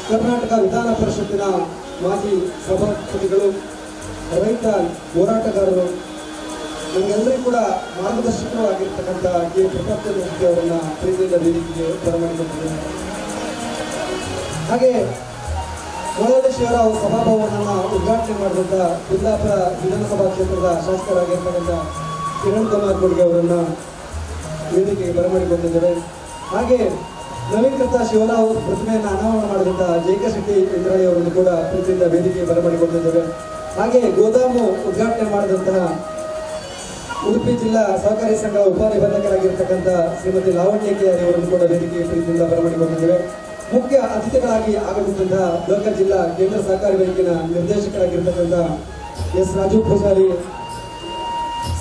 ಕರ್ನಾಟಕ ವಿಧಾನ ಪರಿಷತ್ತಿನ ಮಾಜಿ ಸಭಾಪತಿಗಳು, ರೈತ ಹೋರಾಟಗಾರರು, ನಮಗೆಲ್ಲರಿಗೂ ಕೂಡ ಮಾರ್ಗದರ್ಶಕರು ಆಗಿರ್ತಕ್ಕಂಥ ಕೆ ಪ್ರತಾಪ್ಚಂದ್ರ ಅವರನ್ನ ಪ್ರೀತಿಯಿಂದ ವೇದಿಕೆಗೆ ಬರಮಾಡಿಕೊಂಡಿದ್ದೇನೆ. ಹಾಗೆ ಮೊಳಹಳ್ಳಿ ಶಿವರಾವ್ ಸಭಾಭವನವನ್ನು ಉದ್ಘಾಟನೆ ಮಾಡಿದಂಥ ಕುಂದಾಪುರ ವಿಧಾನಸಭಾ ಕ್ಷೇತ್ರದ ಶಾಸಕರಾಗಿರ್ತಕ್ಕಂಥ ಕಿರಣ್ ಕುಮಾರ್ ಖರ್ಗೆ ಅವರನ್ನ ವೇದಿಕೆಗೆ ಬರಮಾಡಿಕೊಂಡಿದ್ದೇವೆ. ಹಾಗೆ ನವೀಕೃತ ಶಿವರಾವ್ ಪ್ರತಿಮೆಯನ್ನು ಅನಾವರಣ ಮಾಡಿದಂಥ ಜೈಕ ಶೆಟ್ಟಿ ಇಂದ್ರಾಳಿ ಅವರನ್ನು ಕೂಡ ಪ್ರೀತಿಯಿಂದ ವೇದಿಕೆಗೆ ಬರಮಾಡಿಕೊಂಡಿದ್ದೇವೆ. ಹಾಗೆ ಗೋದಾಮು ಉದ್ಘಾಟನೆ ಮಾಡಿದಂತಹ ಉಡುಪಿ ಜಿಲ್ಲಾ ಸಹಕಾರಿ ಸಂಘ ಉಪನಿಬಂಧಕರಾಗಿರ್ತಕ್ಕಂಥ ಶ್ರೀಮತಿ ಲಾವಣ್ಯ ಕೆಆರ್ ಅವರನ್ನು ಕೂಡ ವೇದಿಕೆಗೆ ಪ್ರೀತಿಯಿಂದ ಬರಮಾಡಿಕೊಂಡಿದ್ದೇವೆ. ಮುಖ್ಯ ಅತಿಥಿಗಳಾಗಿ ಆಗಮಿಸಿದಂತಹ ಲೋಕಲ್ ಜಿಲ್ಲಾ ಕೇಂದ್ರ ಸಹಕಾರಿ ಬ್ಯಾಂಕಿನ ನಿರ್ದೇಶಕರಾಗಿರ್ತಕ್ಕಂಥ ಎಸ್ ರಾಜು ಪೂಜಾರಿ,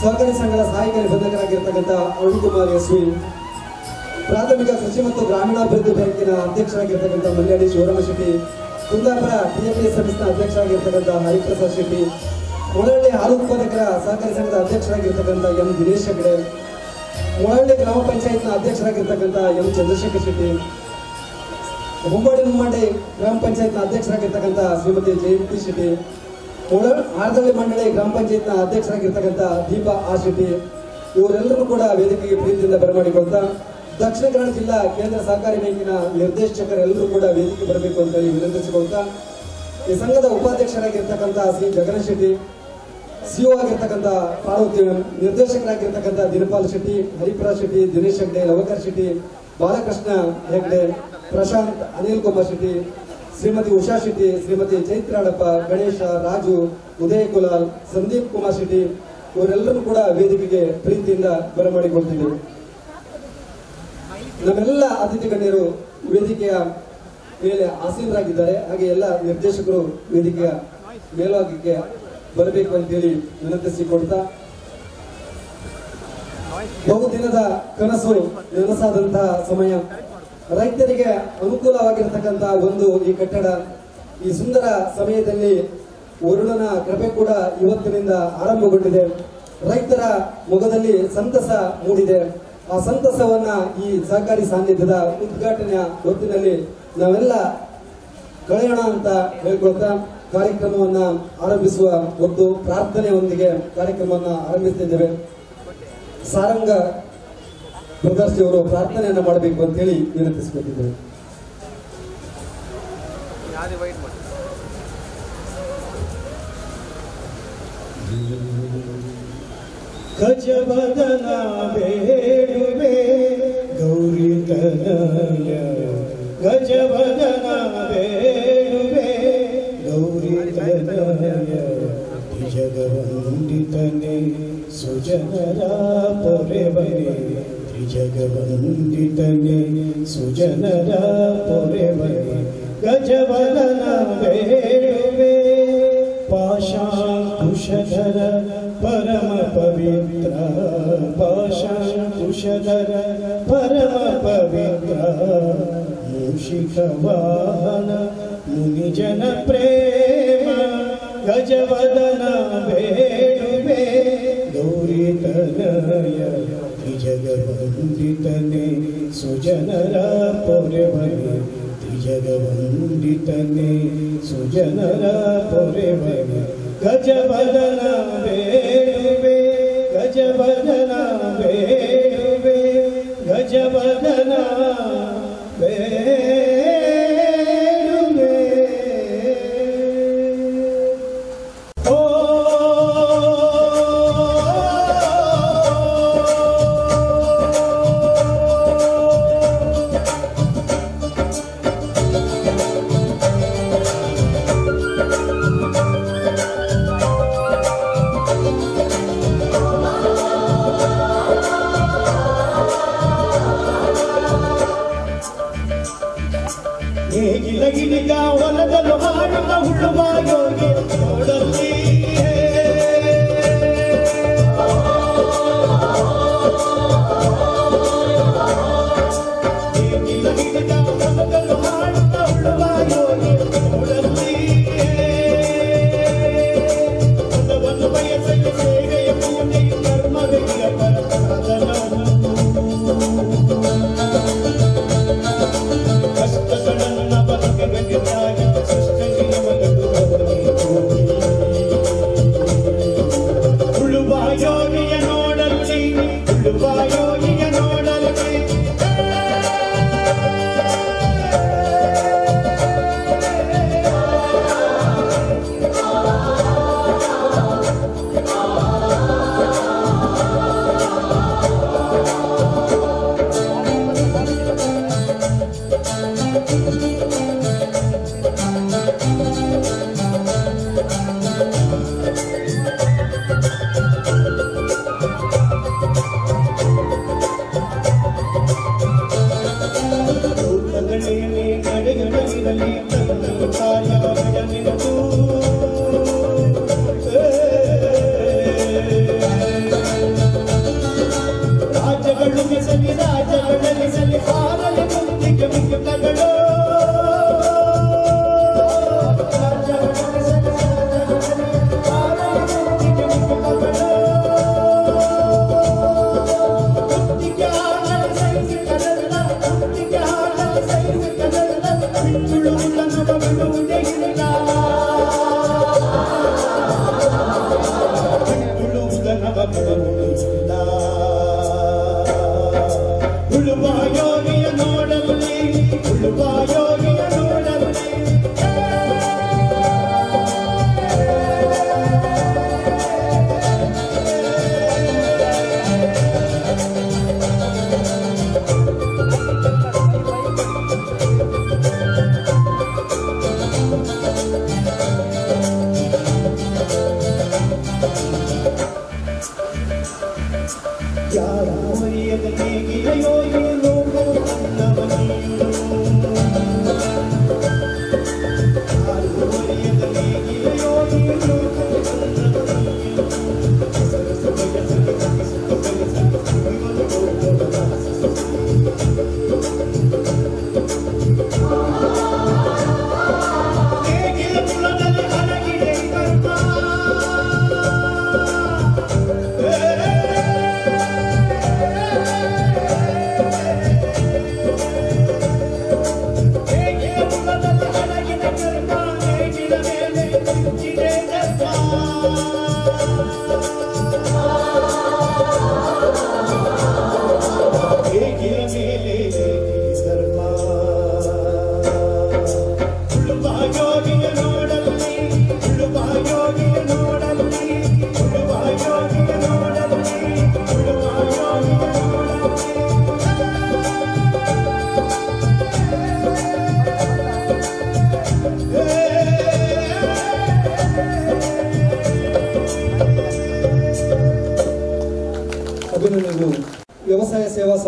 ಸಹಕಾರಿ ಸಂಘದ ಸಹಾಯಕ ನಿಬಂಧಕರಾಗಿರ್ತಕ್ಕಂಥ ಅರುಣ್ ಕುಮಾರ್ ಎಸ್ವಿ, ಪ್ರಾಥಮಿಕ ಕೃಷಿ ಮತ್ತು ಗ್ರಾಮೀಣಾಭಿವೃದ್ಧಿ ಬ್ಯಾಂಕಿನ ಅಧ್ಯಕ್ಷರಾಗಿರ್ತಕ್ಕಂಥ ಮಲ್ಯಾಡಿ ಶಿವರಾಮ ಶೆಟ್ಟಿ, ಕುಂದಾಪುರ ಟಿಎಪಿಎಸ್ ಸರ್ವಿಸ್ನ ಅಧ್ಯಕ್ಷರಾಗಿರ್ತಕ್ಕಂಥ ಹರಿಪ್ರಸಾದ್ ಶೆಟ್ಟಿ, ಮೊಳಹಳ್ಳಿ ಹಾಲು ಉತ್ಪಾದಕರ ಸಹಕಾರಿ ಸಂಘದ ಅಧ್ಯಕ್ಷರಾಗಿರ್ತಕ್ಕಂಥ ಎಂ ದಿನೇಶ್ ಹೆಗಡೆ, ಮೊಳಹಳ್ಳಿ ಗ್ರಾಮ ಪಂಚಾಯತ್ನ ಅಧ್ಯಕ್ಷರಾಗಿರ್ತಕ್ಕಂಥ ಎಂ ಚಂದ್ರಶೇಖರ್ ಶೆಟ್ಟಿ, ಮುಮ್ಮಡಿ ಗ್ರಾಮ ಪಂಚಾಯತ್ನ ಅಧ್ಯಕ್ಷರಾಗಿರ್ತಕ್ಕಂಥ ಶ್ರೀಮತಿ ಜಯಂತಿ ಶೆಟ್ಟಿ, ಆರ್ದಳ್ಳಿ ಮಂಡಳಿ ಗ್ರಾಮ ಪಂಚಾಯತ್ನ ಅಧ್ಯಕ್ಷರಾಗಿರ್ತಕ್ಕಂಥ ದೀಪಾ ಆರ್ ಶೆಟ್ಟಿ, ಇವರೆಲ್ಲರೂ ಕೂಡ ವೇದಿಕೆಗೆ ಪ್ರೀತಿಯಿಂದ ಬರಮಾಡಿಕೊಳ್ತಾ ದಕ್ಷಿಣ ಕನ್ನಡ ಜಿಲ್ಲಾ ಕೇಂದ್ರ ಸಹಕಾರಿ ಬ್ಯಾಂಕಿನ ನಿರ್ದೇಶಕರೆಲ್ಲರೂ ಕೂಡ ವೇದಿಕೆ ಬರಬೇಕು ಅಂತ ಹೇಳಿ ವಿನಂತಿಸಿಕೊಳ್ತಾ, ಈ ಸಂಘದ ಉಪಾಧ್ಯಕ್ಷರಾಗಿರ್ತಕ್ಕಂಥ ಶ್ರೀ ಜಗನ್ ಶೆಟ್ಟಿ, ಸಿಒ ಆಗಿರ್ತಕ್ಕಂಥ ಪಾರ್ವತಿ, ನಿರ್ದೇಶಕರಾಗಿರ್ತಕ್ಕಂಥ ದಿನಪಾಲ್ ಶೆಟ್ಟಿ, ಹರಿಪ್ರಸಾದ್ ಶೆಟ್ಟಿ, ದಿನೇಶ್ ಹೆಗ್ಡೆ, ಲವಕರ್ ಶೆಟ್ಟಿ, ಬಾಲಕೃಷ್ಣ ಹೆಗ್ಡೆ, ಪ್ರಶಾಂತ್, ಅನಿಲ್ ಕುಮಾರ್ ಶೆಟ್ಟಿ, ಶ್ರೀಮತಿ ಉಷಾ ಶೆಟ್ಟಿ, ಶ್ರೀಮತಿ ಚೈತ್ರಾಳಪ್ಪ, ಗಣೇಶ, ರಾಜು, ಉದಯ್ ಕುಲಾಲ್, ಸಂದೀಪ್ ಕುಮಾರ್ ಶೆಟ್ಟಿ ಇವರೆಲ್ಲರೂ ಕೂಡ ವೇದಿಕೆಗೆ ಪ್ರೀತಿಯಿಂದ ಬರಮಾಡಿಕೊಳ್ತಿದ್ದೇವೆ. ನಮ್ಮೆಲ್ಲ ಅತಿಥಿ ಗಣ್ಯರು ವೇದಿಕೆಯ ಮೇಲೆ ಆಸೀನರಾಗಿದ್ದಾರೆ. ಹಾಗೆ ಎಲ್ಲ ನಿರ್ದೇಶಕರು ವೇದಿಕೆಯ ಮೇಲ್ಭಾಗಕ್ಕೆ ಬರಬೇಕು ಅಂತೇಳಿ ವಿನಂತಿಸಿಕೊಡ್ತಾ, ಬಹುದಿನದ ಕನಸು ನನಸಾದಂತಹ ಸಮಯ, ರೈತರಿಗೆ ಅನುಕೂಲವಾಗಿರತಕ್ಕಂತಹ ಒಂದು ಈ ಕಟ್ಟಡ, ಈ ಸುಂದರ ಸಮಯದಲ್ಲಿ ವರುಣನ ಕೃಪೆ ಕೂಡ ಇವತ್ತಿನಿಂದ ಆರಂಭಗೊಂಡಿದೆ. ರೈತರ ಮೊಗದಲ್ಲಿ ಸಂತಸ ಮೂಡಿದೆ. ಆ ಸಂತಸವನ್ನ ಈ ಸಹಕಾರಿ ಸಾನ್ನಿಧ್ಯದ ಉದ್ಘಾಟನೆಯ ಹೊತ್ತಿನಲ್ಲಿ ನಾವೆಲ್ಲ ಕಳೆಯೋಣ ಅಂತ ಹೇಳ್ಕೊಳ್ತಾ ಕಾರ್ಯಕ್ರಮವನ್ನ ಆರಂಭಿಸುವ ಹೊತ್ತು ಪ್ರಾರ್ಥನೆಯೊಂದಿಗೆ ಕಾರ್ಯಕ್ರಮವನ್ನ ಆರಂಭಿಸ್ತಿದ್ದೇವೆ. ಸಾರಂಗ ಬ್ರದರ್ಸ್ ಅವರು ಪ್ರಾರ್ಥನೆಯನ್ನ ಮಾಡಬೇಕು ಅಂತ ಹೇಳಿ ವಿನಂತಿಸಿಕೊಟ್ಟಿದ್ದೇವೆ. ಗಜವದನ ಬೇಡುವೆ ಗೌರಿ ತನಯ, ಗಜವದನ ಬೇಡುವೆ ಗೌರಿ ತನಯ, ತ್ರಿಜಗವಂದಿತನೆ ಸುಜನರ ಪೊರೆವನೆ, ತ್ರಿಜಗವಂದಿತನೆ ಸುಜನರ ಪೊರೆವನೆ, ಗಜವದನ ಬೇಡುವೆ ಪಾಶಾಂಕುಶಧರ ಪರಮ ಪವಿತ್ರ, ಪಾಶಾಂಕುಶಧರ ಪರಮ ಪವಿತ್ರ, ಮೂಷಿಕ ವಾಹನ ಮುನಿಜನ ಪ್ರೇಮ, ಗಜವದನ ಬೇಡುವೆ ಗೌರಿ ತನಯ, ತ್ರಿಜಗವಂದಿತನೆ ಸುಜನರ ಪೊರೆವನೆ, ತ್ರಿಜಗವಂದಿತನೆ ಸುಜನರ ಪೊರೆವನೆ, ಗಜವದನ ಬೇಡುವೆ, ಗಜವದನ ಬೇಡುವೆ, ಗಜವದನ ಬೇಡುವೆ. ಗಿಲಗಿಲಿಗ ಹೊಲದಲು ಹಾಡುತ್ತ ಹುಳುವ ಯೋಗಿ ನೋಡಲ್ಲಿ, ಗಿಲಗಿಲಿಗ ಹೊಲದಲು ಹಾಡುತ್ತ ಹುಳುವ ಯೋಗಿ ನೋಡಲ್ಲಿ, ಹೊಲವನ್ನು ಬಯಸಲು ಸೇವೆಯ ಪೂಜೆಯು ಕರ್ಮವೆಯ ಪರಸಾಧನವು, ಕಷ್ಟಗಳನ್ನು ಬದುಕಬೇಕಾಗಿ ಸೃಷ್ಟ ಜೀವನಗಳು ಉಳುವ ಯೋಗಿಯ ನೋಡಲ್ಲಿ, ಉಳುವ ಯೋಗಿಯ ನೋಡಲ್ಲಿ, ನಡೆಗಡಲಿರಲಿ ತನ್ನ ಕಾರ್ಯವಿಡಲಿರದು, ರಾಜ್ಯಗಳು ಮಿಸಲಿ ರಾಜ್ಯಗಳಿಸಲಿ ಹಾರಲಿ ಮುಂದಿಗೆ ಮಿಕ್ಕಗಳು, ರಾಜ್ಯಗಳು ಮಿಸಲಿ ರಾಜ್ಯಗಳಿಸಲಿ ಹಾರಲಿ ಮುಂದಿಗೆ ಮಿಕ್ಕಗಳು, ಮುತ್ತಿಗೆ ಹಾಡಲು ಸಹಿಸಿ ಕಡಲ, ಮುತ್ತಿಗೆ ಹಾಡಲು ಸಹಿಸಿ ಕಡಲ, ಬಿಟ್ಟುಳು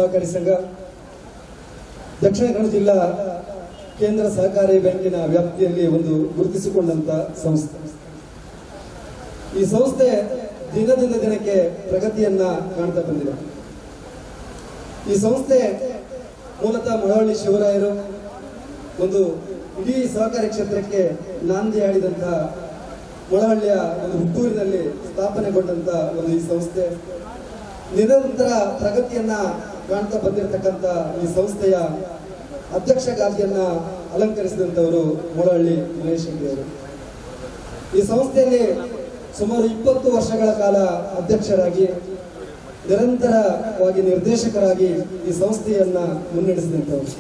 ಸಹಕಾರಿ ಸಂಘ ದಕ್ಷಿಣ ಕನ್ನಡ ಜಿಲ್ಲಾ ಕೇಂದ್ರ ಸಹಕಾರಿ ಬ್ಯಾಂಕಿನ ವ್ಯಾಪ್ತಿಯಲ್ಲಿ ಒಂದು ಗುರುತಿಸಿಕೊಂಡಂತ ಸಂಸ್ಥೆ. ಈ ಸಂಸ್ಥೆ ದಿನದಿಂದ ದಿನಕ್ಕೆ ಪ್ರಗತಿಯನ್ನ ಕಾಣ್ತಾ ಬಂದಿದೆ. ಈ ಸಂಸ್ಥೆ ಮೂಲತಃ ಮೊಳವಳ್ಳಿ ಶಿವರಾಯರು ಒಂದು ಇಡೀ ಸಹಕಾರಿ ಕ್ಷೇತ್ರಕ್ಕೆ ನಾಂದಿ ಹಾಡಿದಂತಹ ಮೊಳವಳ್ಳಿಯ ಒಂದು ಹುಟ್ಟೂರಿನಲ್ಲಿ ಸ್ಥಾಪನೆಗೊಂಡಂತ ಒಂದು ಈ ಸಂಸ್ಥೆ ನಿರಂತರ ಪ್ರಗತಿಯನ್ನ ಕಾಣ್ತಾ ಬಂದಿರತಕ್ಕಂತ ಈ ಸಂಸ್ಥೆಯ ಅಧ್ಯಕ್ಷ ಗಾದಿಯನ್ನ ಅಲಂಕರಿಸಿದಂತವರು ಮೊಳವಳ್ಳಿ ಮಹೇಶ್ ಹೆಗ್ಡೆ ಅವರು. ಈ ಸಂಸ್ಥೆಯಲ್ಲಿ ಸುಮಾರು 20 ವರ್ಷಗಳ ಕಾಲ ಅಧ್ಯಕ್ಷರಾಗಿ ನಿರಂತರವಾಗಿ ನಿರ್ದೇಶಕರಾಗಿ ಈ ಸಂಸ್ಥೆಯನ್ನ ಮುನ್ನಡೆಸಿದಂತವರು.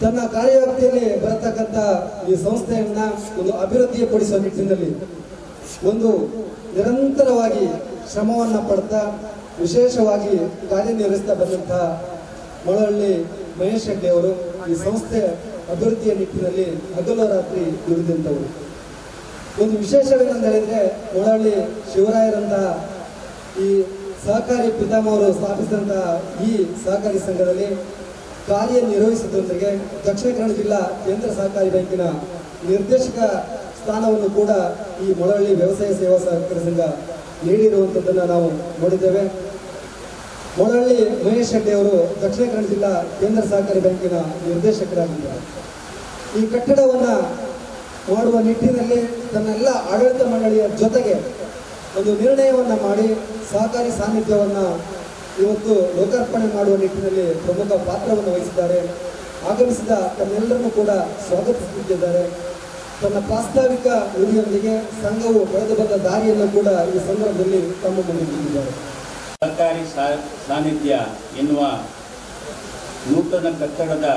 ತನ್ನ ಕಾರ್ಯವ್ಯಾಪ್ತಿಯಲ್ಲಿ ಬರತಕ್ಕಂತ ಈ ಸಂಸ್ಥೆಯನ್ನ ಒಂದು ಅಭಿವೃದ್ಧಿಪಡಿಸುವ ನಿಟ್ಟಿನಲ್ಲಿ ಒಂದು ನಿರಂತರವಾಗಿ ಶ್ರಮವನ್ನ ಪಡ್ತಾ ವಿಶೇಷವಾಗಿ ಕಾರ್ಯನಿರ್ವಹಿಸ್ತಾ ಬಂದಂತಹ ಮೊಳವಳ್ಳಿ ಮಹೇಶ್ ಹೆಗ್ಡೆ ಅವರು ಈ ಸಂಸ್ಥೆ ಅಭಿವೃದ್ಧಿಯ ನಿಟ್ಟಿನಲ್ಲಿ ಹಗಲು ರಾತ್ರಿ ದುಡಿದಂತವರು. ಒಂದು ವಿಶೇಷವೇನೆಂದು ಹೇಳಿದ್ರೆ ಮೊಳವಳ್ಳಿ ಶಿವರಾಯರಂತಹ ಈ ಸಹಕಾರಿ ಪಿತಾಮಹರು ಸ್ಥಾಪಿಸಿದಂತಹ ಈ ಸಹಕಾರಿ ಸಂಘದಲ್ಲಿ ಕಾರ್ಯನಿರ್ವಹಿಸಿದೊಂದಿಗೆ ದಕ್ಷಿಣ ಕನ್ನಡ ಜಿಲ್ಲಾ ಕೇಂದ್ರ ಸಹಕಾರಿ ಬ್ಯಾಂಕಿನ ನಿರ್ದೇಶಕ ಸ್ಥಾನವನ್ನು ಕೂಡ ಈ ಮೊಳವಳ್ಳಿ ವ್ಯವಸಾಯ ಸೇವಾ ಸಹಕಾರಿ ಸಂಘ ನೀಡಿರುವಂಥದ್ದನ್ನು ನಾವು ನೋಡಿದ್ದೇವೆ. ಮೊಳವಳ್ಳಿ ಮಹೇಶ್ ಹೆಗ್ಡೆ ಅವರು ದಕ್ಷಿಣ ಕನ್ನಡ ಜಿಲ್ಲಾ ಕೇಂದ್ರ ಸಹಕಾರಿ ಬ್ಯಾಂಕಿನ ನಿರ್ದೇಶಕರಾಗಿದ್ದಾರೆ. ಈ ಕಟ್ಟಡವನ್ನ ಮಾಡುವ ನಿಟ್ಟಿನಲ್ಲಿ ತನ್ನೆಲ್ಲ ಆಡಳಿತ ಮಂಡಳಿಯ ಜೊತೆಗೆ ಒಂದು ನಿರ್ಣಯವನ್ನ ಮಾಡಿ ಸಹಕಾರಿ ಸಾನ್ನಿಧ್ಯವನ್ನ ಇವತ್ತು ಲೋಕಾರ್ಪಣೆ ಮಾಡುವ ನಿಟ್ಟಿನಲ್ಲಿ ಪ್ರಮುಖ ಪಾತ್ರವನ್ನು ವಹಿಸಿದ್ದಾರೆ. ಆಗಮಿಸಿದ ತಮ್ಮೆಲ್ಲರನ್ನು ಕೂಡ ಸ್ವಾಗತಿಸುತ್ತಿದ್ದಾರೆ. ತನ್ನ ಪ್ರಾಸ್ತಾವಿಕ ನುಡಿಯೊಂದಿಗೆ ಸಂಘವು ಬೆಳೆದು ಬಂದ ದಾರಿಯನ್ನು ಕೂಡ ಈ ಸಂದರ್ಭದಲ್ಲಿ ತಮ್ಮ ಮುಂದೆ ಇಟ್ಟಿದ್ದಾರೆ. ಸಹಕಾರಿ ಸಾನ್ನಿಧ್ಯ ಎನ್ನುವ ನೂತನ ಕಟ್ಟಡದ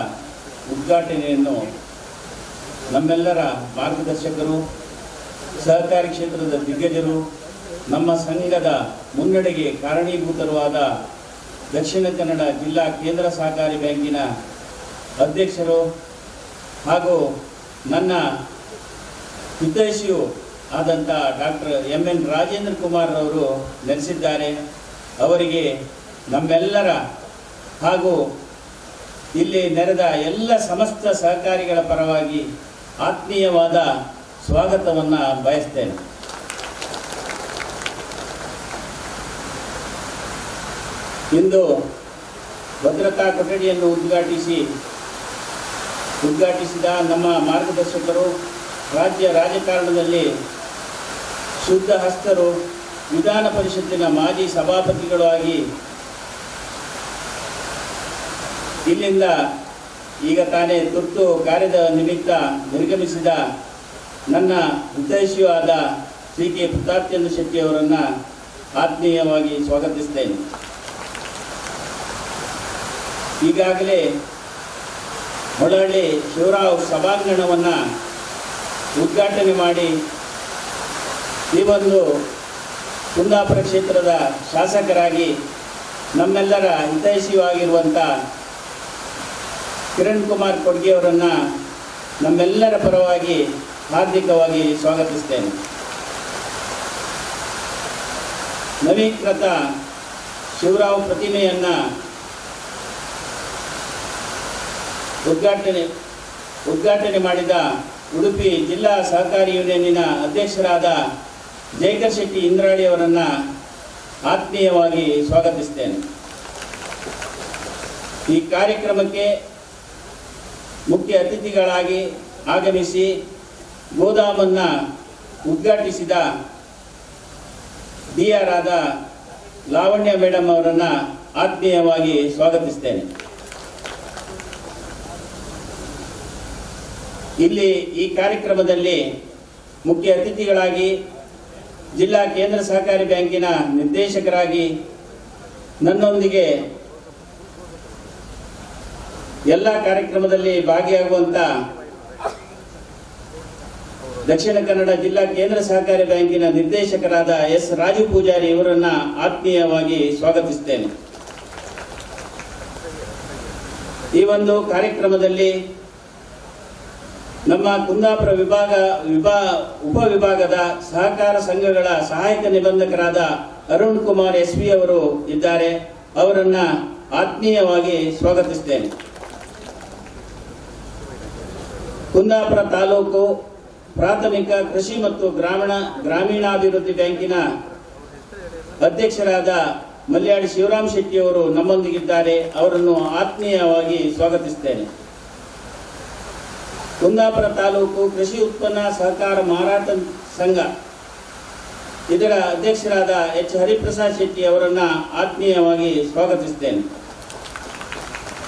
ಉದ್ಘಾಟನೆಯನ್ನು ನಮ್ಮೆಲ್ಲರ ಮಾರ್ಗದರ್ಶಕರು, ಸಹಕಾರಿ ಕ್ಷೇತ್ರದ ದಿಗ್ಗಜರು, ನಮ್ಮ ಸಂಘದ ಮುನ್ನಡೆಗೆ ಕಾರಣೀಭೂತರಾದ ದಕ್ಷಿಣ ಕನ್ನಡ ಜಿಲ್ಲಾ ಕೇಂದ್ರ ಸಹಕಾರಿ ಬ್ಯಾಂಕಿನ ಅಧ್ಯಕ್ಷರು ಹಾಗೂ ನನ್ನ ಹಿತೈಷಿಯೂ ಆದಂಥ ಡಾಕ್ಟರ್ ಎಂ.ಎನ್. ರಾಜೇಂದ್ರ ಕುಮಾರ್ ಅವರು ನೆಲೆಸಿದ್ದಾರೆ. ಅವರಿಗೆ ನಮ್ಮೆಲ್ಲರ ಹಾಗೂ ಇಲ್ಲಿ ನೆರೆದ ಎಲ್ಲ ಸಮಸ್ತ ಸಹಕಾರಿಗಳ ಪರವಾಗಿ ಆತ್ಮೀಯವಾದ ಸ್ವಾಗತವನ್ನು ಬಯಸ್ತೇನೆ. ಇಂದು ಭದ್ರತಾ ಕೊಠಡಿಯನ್ನು ಉದ್ಘಾಟಿಸಿದ ನಮ್ಮ ಮಾರ್ಗದರ್ಶಕರು, ರಾಜ್ಯ ರಾಜಕಾರಣದಲ್ಲಿ ಶುದ್ಧ ಹಸ್ತರು, ವಿಧಾನ ಪರಿಷತ್ತಿನ ಮಾಜಿ ಸಭಾಪತಿಗಳು ಆಗಿ ಇಲ್ಲಿಂದ ಈಗ ತಾನೇ ತುರ್ತು ಕಾರ್ಯದ ನಿಮಿತ್ತ ನಿರ್ಗಮಿಸಿದ ನನ್ನ ಹಿತೈಷಿಯೂ ಆದ ಶ್ರೀ ಕೆ ಪ್ರತಾಪ್ಚಂದ್ರ ಶೆಟ್ಟಿ ಅವರನ್ನು ಆತ್ಮೀಯವಾಗಿ ಸ್ವಾಗತಿಸ್ತೇನೆ. ಈಗಾಗಲೇ ಮೊಳವಳ್ಳಿ ಶಿವರಾವ್ ಸಭಾಂಗಣವನ್ನು ಉದ್ಘಾಟನೆ ಮಾಡಿ ಈ ಒಂದು ಕುಂದಾಪುರ ಕ್ಷೇತ್ರದ ಶಾಸಕರಾಗಿ ನಮ್ಮೆಲ್ಲರ ಹಿತೈಷಿಯೂ ಆಗಿರುವಂಥ ಕಿರಣ್ ಕುಮಾರ್ ಕೊಡ್ಗೆ ಅವರನ್ನು ನಮ್ಮೆಲ್ಲರ ಪರವಾಗಿ ಹಾರ್ದಿಕವಾಗಿ ಸ್ವಾಗತಿಸ್ತೇನೆ. ನವೀಕೃತ ಶಿವರಾವ್ ಪ್ರತಿಮೆಯನ್ನು ಉದ್ಘಾಟನೆ ಮಾಡಿದ ಉಡುಪಿ ಜಿಲ್ಲಾ ಸಹಕಾರಿ ಯೂನಿಯನ್ನಿನ ಅಧ್ಯಕ್ಷರಾದ ಜಯಕರ್ ಶೆಟ್ಟಿ ಇಂದ್ರಾಳಿ ಅವರನ್ನು ಆತ್ಮೀಯವಾಗಿ ಸ್ವಾಗತಿಸ್ತೇನೆ. ಈ ಕಾರ್ಯಕ್ರಮಕ್ಕೆ ಮುಖ್ಯ ಅತಿಥಿಗಳಾಗಿ ಆಗಮಿಸಿ ಗೋದಾಮನ್ನು ಉದ್ಘಾಟಿಸಿದ ಡಿ.ಆರ್. ಆದ ಲಾವಣ್ಯ ಮೇಡಮ್ ಅವರನ್ನು ಆತ್ಮೀಯವಾಗಿ ಸ್ವಾಗತಿಸ್ತೇನೆ. ಇಲ್ಲಿ ಈ ಕಾರ್ಯಕ್ರಮದಲ್ಲಿ ಮುಖ್ಯ ಅತಿಥಿಗಳಾಗಿ ಜಿಲ್ಲಾ ಕೇಂದ್ರ ಸಹಕಾರಿ ಬ್ಯಾಂಕಿನ ನಿರ್ದೇಶಕರಾಗಿ ನನ್ನೊಂದಿಗೆ ಎಲ್ಲ ಕಾರ್ಯಕ್ರಮದಲ್ಲಿ ಭಾಗಿಯಾಗುವಂತ ದಕ್ಷಿಣ ಕನ್ನಡ ಜಿಲ್ಲಾ ಕೇಂದ್ರ ಸಹಕಾರಿ ಬ್ಯಾಂಕಿನ ನಿರ್ದೇಶಕರಾದ ಎಸ್. ರಾಜು ಪೂಜಾರಿ ಇವರನ್ನ ಆತ್ಮೀಯವಾಗಿ ಸ್ವಾಗತಿಸುತ್ತೇನೆ. ಈ ಒಂದು ಕಾರ್ಯಕ್ರಮದಲ್ಲಿ ನಮ್ಮ ಕುಂದಾಪುರ ಉಪವಿಭಾಗದ ಸಹಕಾರ ಸಂಘಗಳ ಸಹಾಯಕ ನಿಬಂಧಕರಾದ ಅರುಣ್ ಕುಮಾರ್ ಎಸ್.ವಿ. ಅವರು ಇದ್ದಾರೆ. ಅವರನ್ನ ಆತ್ಮೀಯವಾಗಿ ಸ್ವಾಗತಿಸುತ್ತೇನೆ. ಕುಂದಾಪುರ ತಾಲೂಕು ಪ್ರಾಥಮಿಕ ಕೃಷಿ ಮತ್ತು ಗ್ರಾಮೀಣಾಭಿವೃದ್ಧಿ ಬ್ಯಾಂಕಿನ ಅಧ್ಯಕ್ಷರಾದ ಮಲ್ಯಾಡಿ ಶಿವರಾಮ್ ಶೆಟ್ಟಿ ಅವರು ನಮ್ಮೊಂದಿಗಿದ್ದಾರೆ. ಅವರನ್ನು ಆತ್ಮೀಯವಾಗಿ ಸ್ವಾಗತಿಸುತ್ತೇನೆ. ಕುಂದಾಪುರ ತಾಲೂಕು ಕೃಷಿ ಉತ್ಪನ್ನ ಸಹಕಾರ ಮಾರಾಟ ಸಂಘ ಇದರ ಅಧ್ಯಕ್ಷರಾದ ಎಚ್ ಹರಿಪ್ರಸಾದ್ ಶೆಟ್ಟಿ ಅವರನ್ನು ಆತ್ಮೀಯವಾಗಿ ಸ್ವಾಗತಿಸುತ್ತೇನೆ.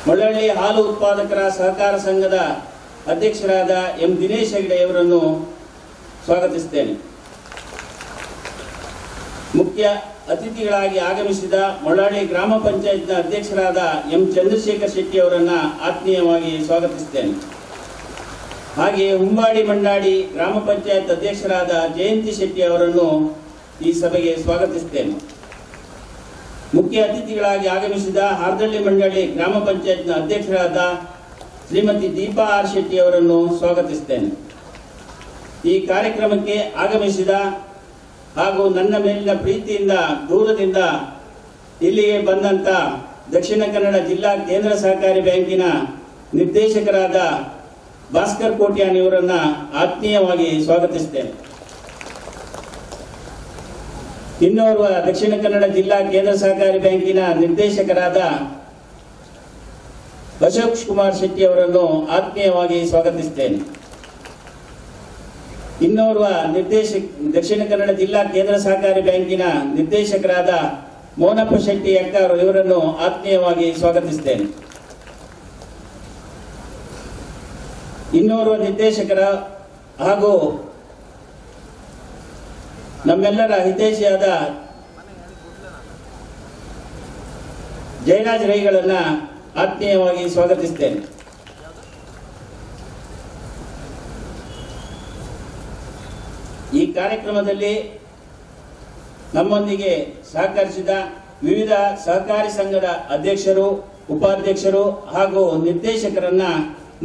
ಮೊಳಹಳ್ಳಿ ಹಾಲು ಉತ್ಪಾದಕರ ಸಹಕಾರ ಸಂಘದ ಅಧ್ಯಕ್ಷರಾದ ಎಂ ದಿನೇಶ್ ಹೆಗಡೆ ಅವರನ್ನು ಸ್ವಾಗತಿಸುತ್ತೇನೆ. ಮುಖ್ಯ ಅತಿಥಿಗಳಾಗಿ ಆಗಮಿಸಿದ ಮೊಳಹಳ್ಳಿ ಗ್ರಾಮ ಪಂಚಾಯತ್ನ ಅಧ್ಯಕ್ಷರಾದ ಎಂ ಚಂದ್ರಶೇಖರ್ ಶೆಟ್ಟಿ ಅವರನ್ನು ಆತ್ಮೀಯವಾಗಿ ಸ್ವಾಗತಿಸುತ್ತೇನೆ. ಹಾಗೆಯೇ ಹುಂಬಾಡಿ ಮಂಡಾಡಿ ಗ್ರಾಮ ಪಂಚಾಯತ್ ಅಧ್ಯಕ್ಷರಾದ ಜಯಂತಿ ಶೆಟ್ಟಿ ಅವರನ್ನು ಈ ಸಭೆಗೆ ಸ್ವಾಗತಿಸುತ್ತೇನೆ. ಮುಖ್ಯ ಅತಿಥಿಗಳಾಗಿ ಆಗಮಿಸಿದ ಹಾರ್ದಳ್ಳಿ ಮಂಡಳಿ ಗ್ರಾಮ ಪಂಚಾಯತ್ನ ಅಧ್ಯಕ್ಷರಾದ ಶ್ರೀಮತಿ ದೀಪಾ ಆರ್ ಶೆಟ್ಟಿ ಅವರನ್ನು ಸ್ವಾಗತಿಸುತ್ತೇನೆ. ಈ ಕಾರ್ಯಕ್ರಮಕ್ಕೆ ಆಗಮಿಸಿದ ಹಾಗೂ ನನ್ನ ಮೇಲಿನ ಪ್ರೀತಿಯಿಂದ ದೂರದಿಂದ ಇಲ್ಲಿಗೆ ಬಂದಂತ ದಕ್ಷಿಣ ಕನ್ನಡ ಜಿಲ್ಲಾ ಕೇಂದ್ರ ಸಹಕಾರಿ ಬ್ಯಾಂಕಿನ ನಿರ್ದೇಶಕರಾದ ಭಾಸ್ಕರ್ ಕೋಟ್ಯಾನ್ ಇವರನ್ನ ಆತ್ಮೀಯವಾಗಿ ಸ್ವಾಗತಿಸುತ್ತೇನೆ. ಇನ್ನೋರ್ವ ದಕ್ಷಿಣ ಕನ್ನಡ ಜಿಲ್ಲಾ ಕೇಂದ್ರ ಸಹಕಾರಿ ಬ್ಯಾಂಕಿನ ನಿರ್ದೇಶಕರಾದ ಅಶೋಕ್ ಕುಮಾರ್ ಶೆಟ್ಟಿ ಅವರನ್ನು ಆತ್ಮೀಯವಾಗಿ ಸ್ವಾಗತಿಸುತ್ತೇನೆ. ಇನ್ನೋರ್ವ ದಕ್ಷಿಣ ಕನ್ನಡ ಜಿಲ್ಲಾ ಕೇಂದ್ರ ಸಹಕಾರಿ ಬ್ಯಾಂಕಿನ ನಿರ್ದೇಶಕರಾದ ಮೋನಪ್ಪ ಶೆಟ್ಟಿ ಅಕ್ಕಾರು ಇವರನ್ನು ಆತ್ಮೀಯವಾಗಿ ಸ್ವಾಗತಿಸುತ್ತೇನೆ. ಇನ್ನೋರ್ವ ನಿರ್ದೇಶಕರ ಹಾಗೂ ನಮ್ಮೆಲ್ಲರ ಹಿತೈಷಿಯಾದ ಜಯರಾಜ್ ರೈಗಳನ್ನ ಆತ್ಮೀಯವಾಗಿ ಸ್ವಾಗತಿಸುತ್ತೇನೆ. ಈ ಕಾರ್ಯಕ್ರಮದಲ್ಲಿ ನಮ್ಮೊಂದಿಗೆ ಸಹಕರಿಸಿದ ವಿವಿಧ ಸಹಕಾರಿ ಸಂಘದ ಅಧ್ಯಕ್ಷರು, ಉಪಾಧ್ಯಕ್ಷರು ಹಾಗೂ ನಿರ್ದೇಶಕರನ್ನ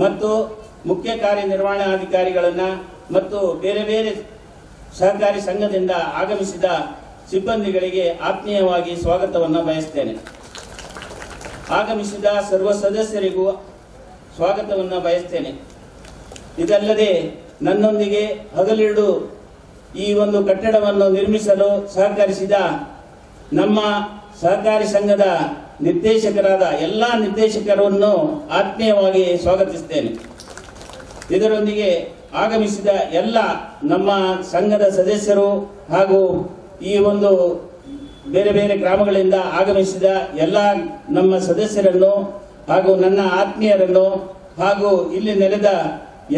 ಮತ್ತು ಮುಖ್ಯ ಕಾರ್ಯನಿರ್ವಹಣಾಧಿಕಾರಿಗಳನ್ನ ಮತ್ತು ಬೇರೆ ಬೇರೆ ಸಹಕಾರಿ ಸಂಘದಿಂದ ಆಗಮಿಸಿದ ಸಿಬ್ಬಂದಿಗಳಿಗೆ ಆತ್ಮೀಯವಾಗಿ ಸ್ವಾಗತವನ್ನು ಬಯಸುತ್ತೇನೆ. ಆಗಮಿಸಿದ ಸರ್ವ ಸದಸ್ಯರಿಗೂ ಸ್ವಾಗತವನ್ನು ಬಯಸುತ್ತೇನೆ. ಇದಲ್ಲದೆ ನನ್ನೊಂದಿಗೆ ಹಗಲಿರುಳು ಈ ಒಂದು ಕಟ್ಟಡವನ್ನು ನಿರ್ಮಿಸಲು ಸಹಕರಿಸಿದ ನಮ್ಮ ಸಹಕಾರಿ ಸಂಘದ ನಿರ್ದೇಶಕರಾದ ಎಲ್ಲ ನಿರ್ದೇಶಕರನ್ನು ಆತ್ಮೀಯವಾಗಿ ಸ್ವಾಗತಿಸುತ್ತೇನೆ. ಇದರೊಂದಿಗೆ ಆಗಮಿಸಿದ ಎಲ್ಲ ನಮ್ಮ ಸಂಘದ ಸದಸ್ಯರು ಹಾಗೂ ಈ ಒಂದು ಬೇರೆ ಬೇರೆ ಗ್ರಾಮಗಳಿಂದ ಆಗಮಿಸಿದ ಎಲ್ಲ ನಮ್ಮ ಸದಸ್ಯರನ್ನು ಹಾಗೂ ನನ್ನ ಆತ್ಮೀಯರನ್ನು ಹಾಗೂ ಇಲ್ಲಿ ನೆಲೆದ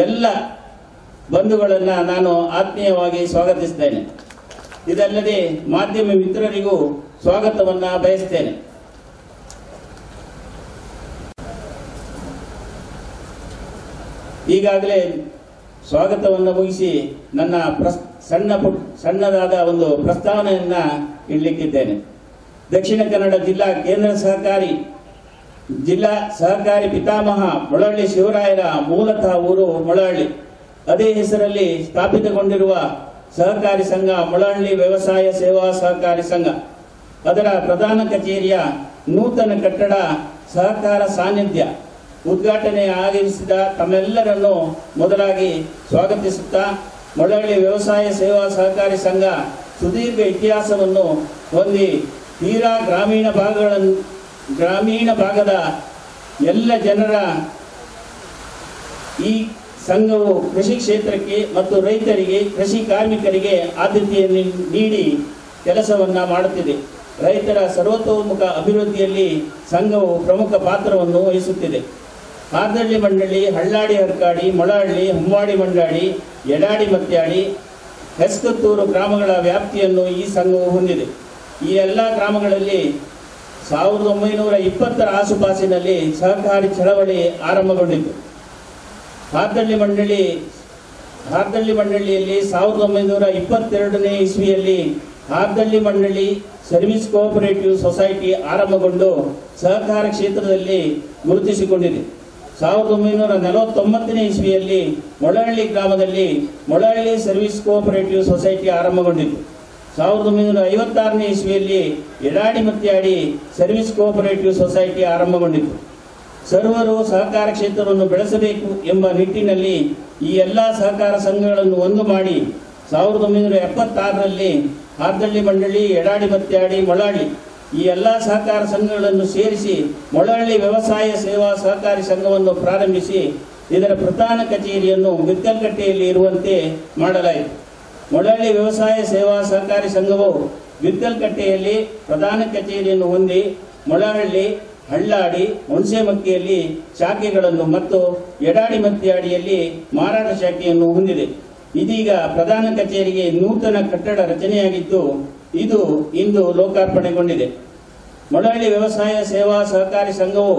ಎಲ್ಲ ಬಂಧುಗಳನ್ನ ನಾನು ಆತ್ಮೀಯವಾಗಿ ಸ್ವಾಗತಿಸುತ್ತೇನೆ. ಇದಲ್ಲದೆ ಮಾಧ್ಯಮ ಮಿತ್ರರಿಗೂ ಸ್ವಾಗತವನ್ನ ಬಯಸುತ್ತೇನೆ. ಈಗಾಗಲೇ ಸ್ವಾಗತವನ್ನು ಮುಗಿಸಿ ನನ್ನ ಸಣ್ಣದಾದ ಒಂದು ಪ್ರಸ್ತಾವನೆಯನ್ನ ಇಡಲಿಕ್ಕಿದ್ದೇನೆ. ದಕ್ಷಿಣ ಕನ್ನಡ ಜಿಲ್ಲಾ ಕೇಂದ್ರ ಜಿಲ್ಲಾ ಸಹಕಾರಿ ಪಿತಾಮಹ ಮೊಳಹಳ್ಳಿ ಶಿವರಾಯರ ಮೂಲತಃ ಊರು ಮೊಳಹಳ್ಳಿ. ಅದೇ ಹೆಸರಲ್ಲಿ ಸ್ಥಾಪಿತಗೊಂಡಿರುವ ಸಹಕಾರಿ ಸಂಘ ಮೊಳಹಳ್ಳಿ ವ್ಯವಸಾಯ ಸೇವಾ ಸಹಕಾರಿ ಸಂಘ. ಅದರ ಪ್ರಧಾನ ಕಚೇರಿಯ ನೂತನ ಕಟ್ಟಡ ಸಹಕಾರ ಸಾನ್ನಿಧ್ಯ ಉದ್ಘಾಟನೆ ಆಗಮಿಸಿದ ತಮ್ಮೆಲ್ಲರನ್ನು ಮೊದಲಾಗಿ ಸ್ವಾಗತಿಸುತ್ತಾ, ಮೊಳಹಳ್ಳಿ ವ್ಯವಸಾಯ ಸೇವಾ ಸಹಕಾರಿ ಸಂಘ ಸುದೀರ್ಘ ಇತಿಹಾಸವನ್ನು ಹೊಂದಿ ತೀರಾ ಗ್ರಾಮೀಣ ಭಾಗದ ಎಲ್ಲ ಜನರ ಈ ಸಂಘವು ಕೃಷಿ ಕ್ಷೇತ್ರಕ್ಕೆ ಮತ್ತು ರೈತರಿಗೆ, ಕೃಷಿ ಕಾರ್ಮಿಕರಿಗೆ ಆದ್ಯತೆಯನ್ನು ನೀಡಿ ಕೆಲಸವನ್ನ ಮಾಡುತ್ತಿದೆ. ರೈತರ ಸರ್ವತೋಮುಖ ಅಭಿವೃದ್ಧಿಯಲ್ಲಿ ಸಂಘವು ಪ್ರಮುಖ ಪಾತ್ರವನ್ನು ವಹಿಸುತ್ತಿದೆ. ಹಾರ್ದಳ್ಳಿ ಮಂಡಳಿ, ಹಳ್ಳಾಡಿ ಹರ್ಕಾಡಿ, ಮೊಳಹಳ್ಳಿ, ಹುಂಬಾಡಿ ಮಂಡಾಡಿ, ಯಡಾಡಿ ಮತ್ಯಾಡಿ, ಹೆಸ್ಕತ್ತೂರು ಗ್ರಾಮಗಳ ವ್ಯಾಪ್ತಿಯನ್ನು ಈ ಸಂಘವು ಹೊಂದಿದೆ. ಈ ಎಲ್ಲ ಗ್ರಾಮಗಳಲ್ಲಿ 1920ರ ಆಸುಪಾಸಿನಲ್ಲಿ ಸಹಕಾರಿ ಚಳವಳಿ ಆರಂಭಗೊಂಡಿತು. ಹಾರ್ದಳ್ಳಿ ಮಂಡಳಿಯಲ್ಲಿ 1922ನೇ ಇಸ್ವಿಯಲ್ಲಿ ಹಾರ್ದಳ್ಳಿ ಮಂಡಳಿ ಸರ್ವಿಸ್ ಕೋಆಪರೇಟಿವ್ ಸೊಸೈಟಿ ಆರಂಭಗೊಂಡು ಸಹಕಾರ ಕ್ಷೇತ್ರದಲ್ಲಿ ಗುರುತಿಸಿಕೊಂಡಿದೆ. 1949ನೇ ಇಸ್ವಿಯಲ್ಲಿ ಮೊಳಹಳ್ಳಿ ಗ್ರಾಮದಲ್ಲಿ ಮೊಳಹಳ್ಳಿ ಸರ್ವಿಸ್ ಕೋಆಪರೇಟಿವ್ ಸೊಸೈಟಿ ಆರಂಭಗೊಂಡಿತು. 1956ನೇ ಇಸ್ವಿಯಲ್ಲಿ ಎಡಾಡಿ ಮತ್ಯಾಡಿ ಸರ್ವಿಸ್ ಕೋಆಪರೇಟಿವ್ ಸೊಸೈಟಿ ಆರಂಭಗೊಂಡಿತು. ಸರ್ವರು ಸಹಕಾರ ಕ್ಷೇತ್ರವನ್ನು ಬೆಳೆಸಬೇಕು ಎಂಬ ನಿಟ್ಟಿನಲ್ಲಿ ಈ ಎಲ್ಲ ಸಹಕಾರ ಸಂಘಗಳನ್ನು ಒಂದು ಮಾಡಿ 1976ರಲ್ಲಿ ಹಾರ್ದಳ್ಳಿ ಮಂಡಳಿ, ಎಡಾಡಿ ಮತ್ಯಾಡಿ, ಮೊಳಹಳ್ಳಿ ಈ ಎಲ್ಲ ಸಹಕಾರ ಸಂಘಗಳನ್ನು ಸೇರಿಸಿ ಮೊಳಹಳ್ಳಿ ವ್ಯವಸಾಯ ಸೇವಾ ಸಹಕಾರಿ ಸಂಘವನ್ನು ಪ್ರಾರಂಭಿಸಿ ಇದರ ಪ್ರಧಾನ ಕಚೇರಿಯನ್ನು ಬಿಕ್ಕಲ್ಕಟ್ಟೆಯಲ್ಲಿ ಇರುವಂತೆ ಮಾಡಲಾಯಿತು. ಮೊಳಹಳ್ಳಿ ವ್ಯವಸಾಯ ಸೇವಾ ಸಹಕಾರಿ ಸಂಘವು ಬಿಕ್ಕಲ್ಕಟ್ಟೆಯಲ್ಲಿ ಪ್ರಧಾನ ಕಚೇರಿಯನ್ನು ಹೊಂದಿ ಮೊಳಹಳ್ಳಿ, ಹಳ್ಳಾಡಿ, ಹುಣಸೆಮಕ್ಕಿಯಲ್ಲಿ ಶಾಖೆಗಳನ್ನು ಮತ್ತು ಎಡಾಡಿ ಮತ್ಯಾಡಿಯಲ್ಲಿ ಮಾರಾಟ ಶಾಖೆಯನ್ನು ಹೊಂದಿದೆ. ಇದೀಗ ಪ್ರಧಾನ ಕಚೇರಿಗೆ ನೂತನ ಕಟ್ಟಡ ರಚನೆಯಾಗಿದ್ದು ಇದು ಇಂದು ಲೋಕಾರ್ಪಣೆಗೊಂಡಿದೆ. ಮೊಳಹಳ್ಳಿ ವ್ಯವಸಾಯ ಸೇವಾ ಸಹಕಾರಿ ಸಂಘವು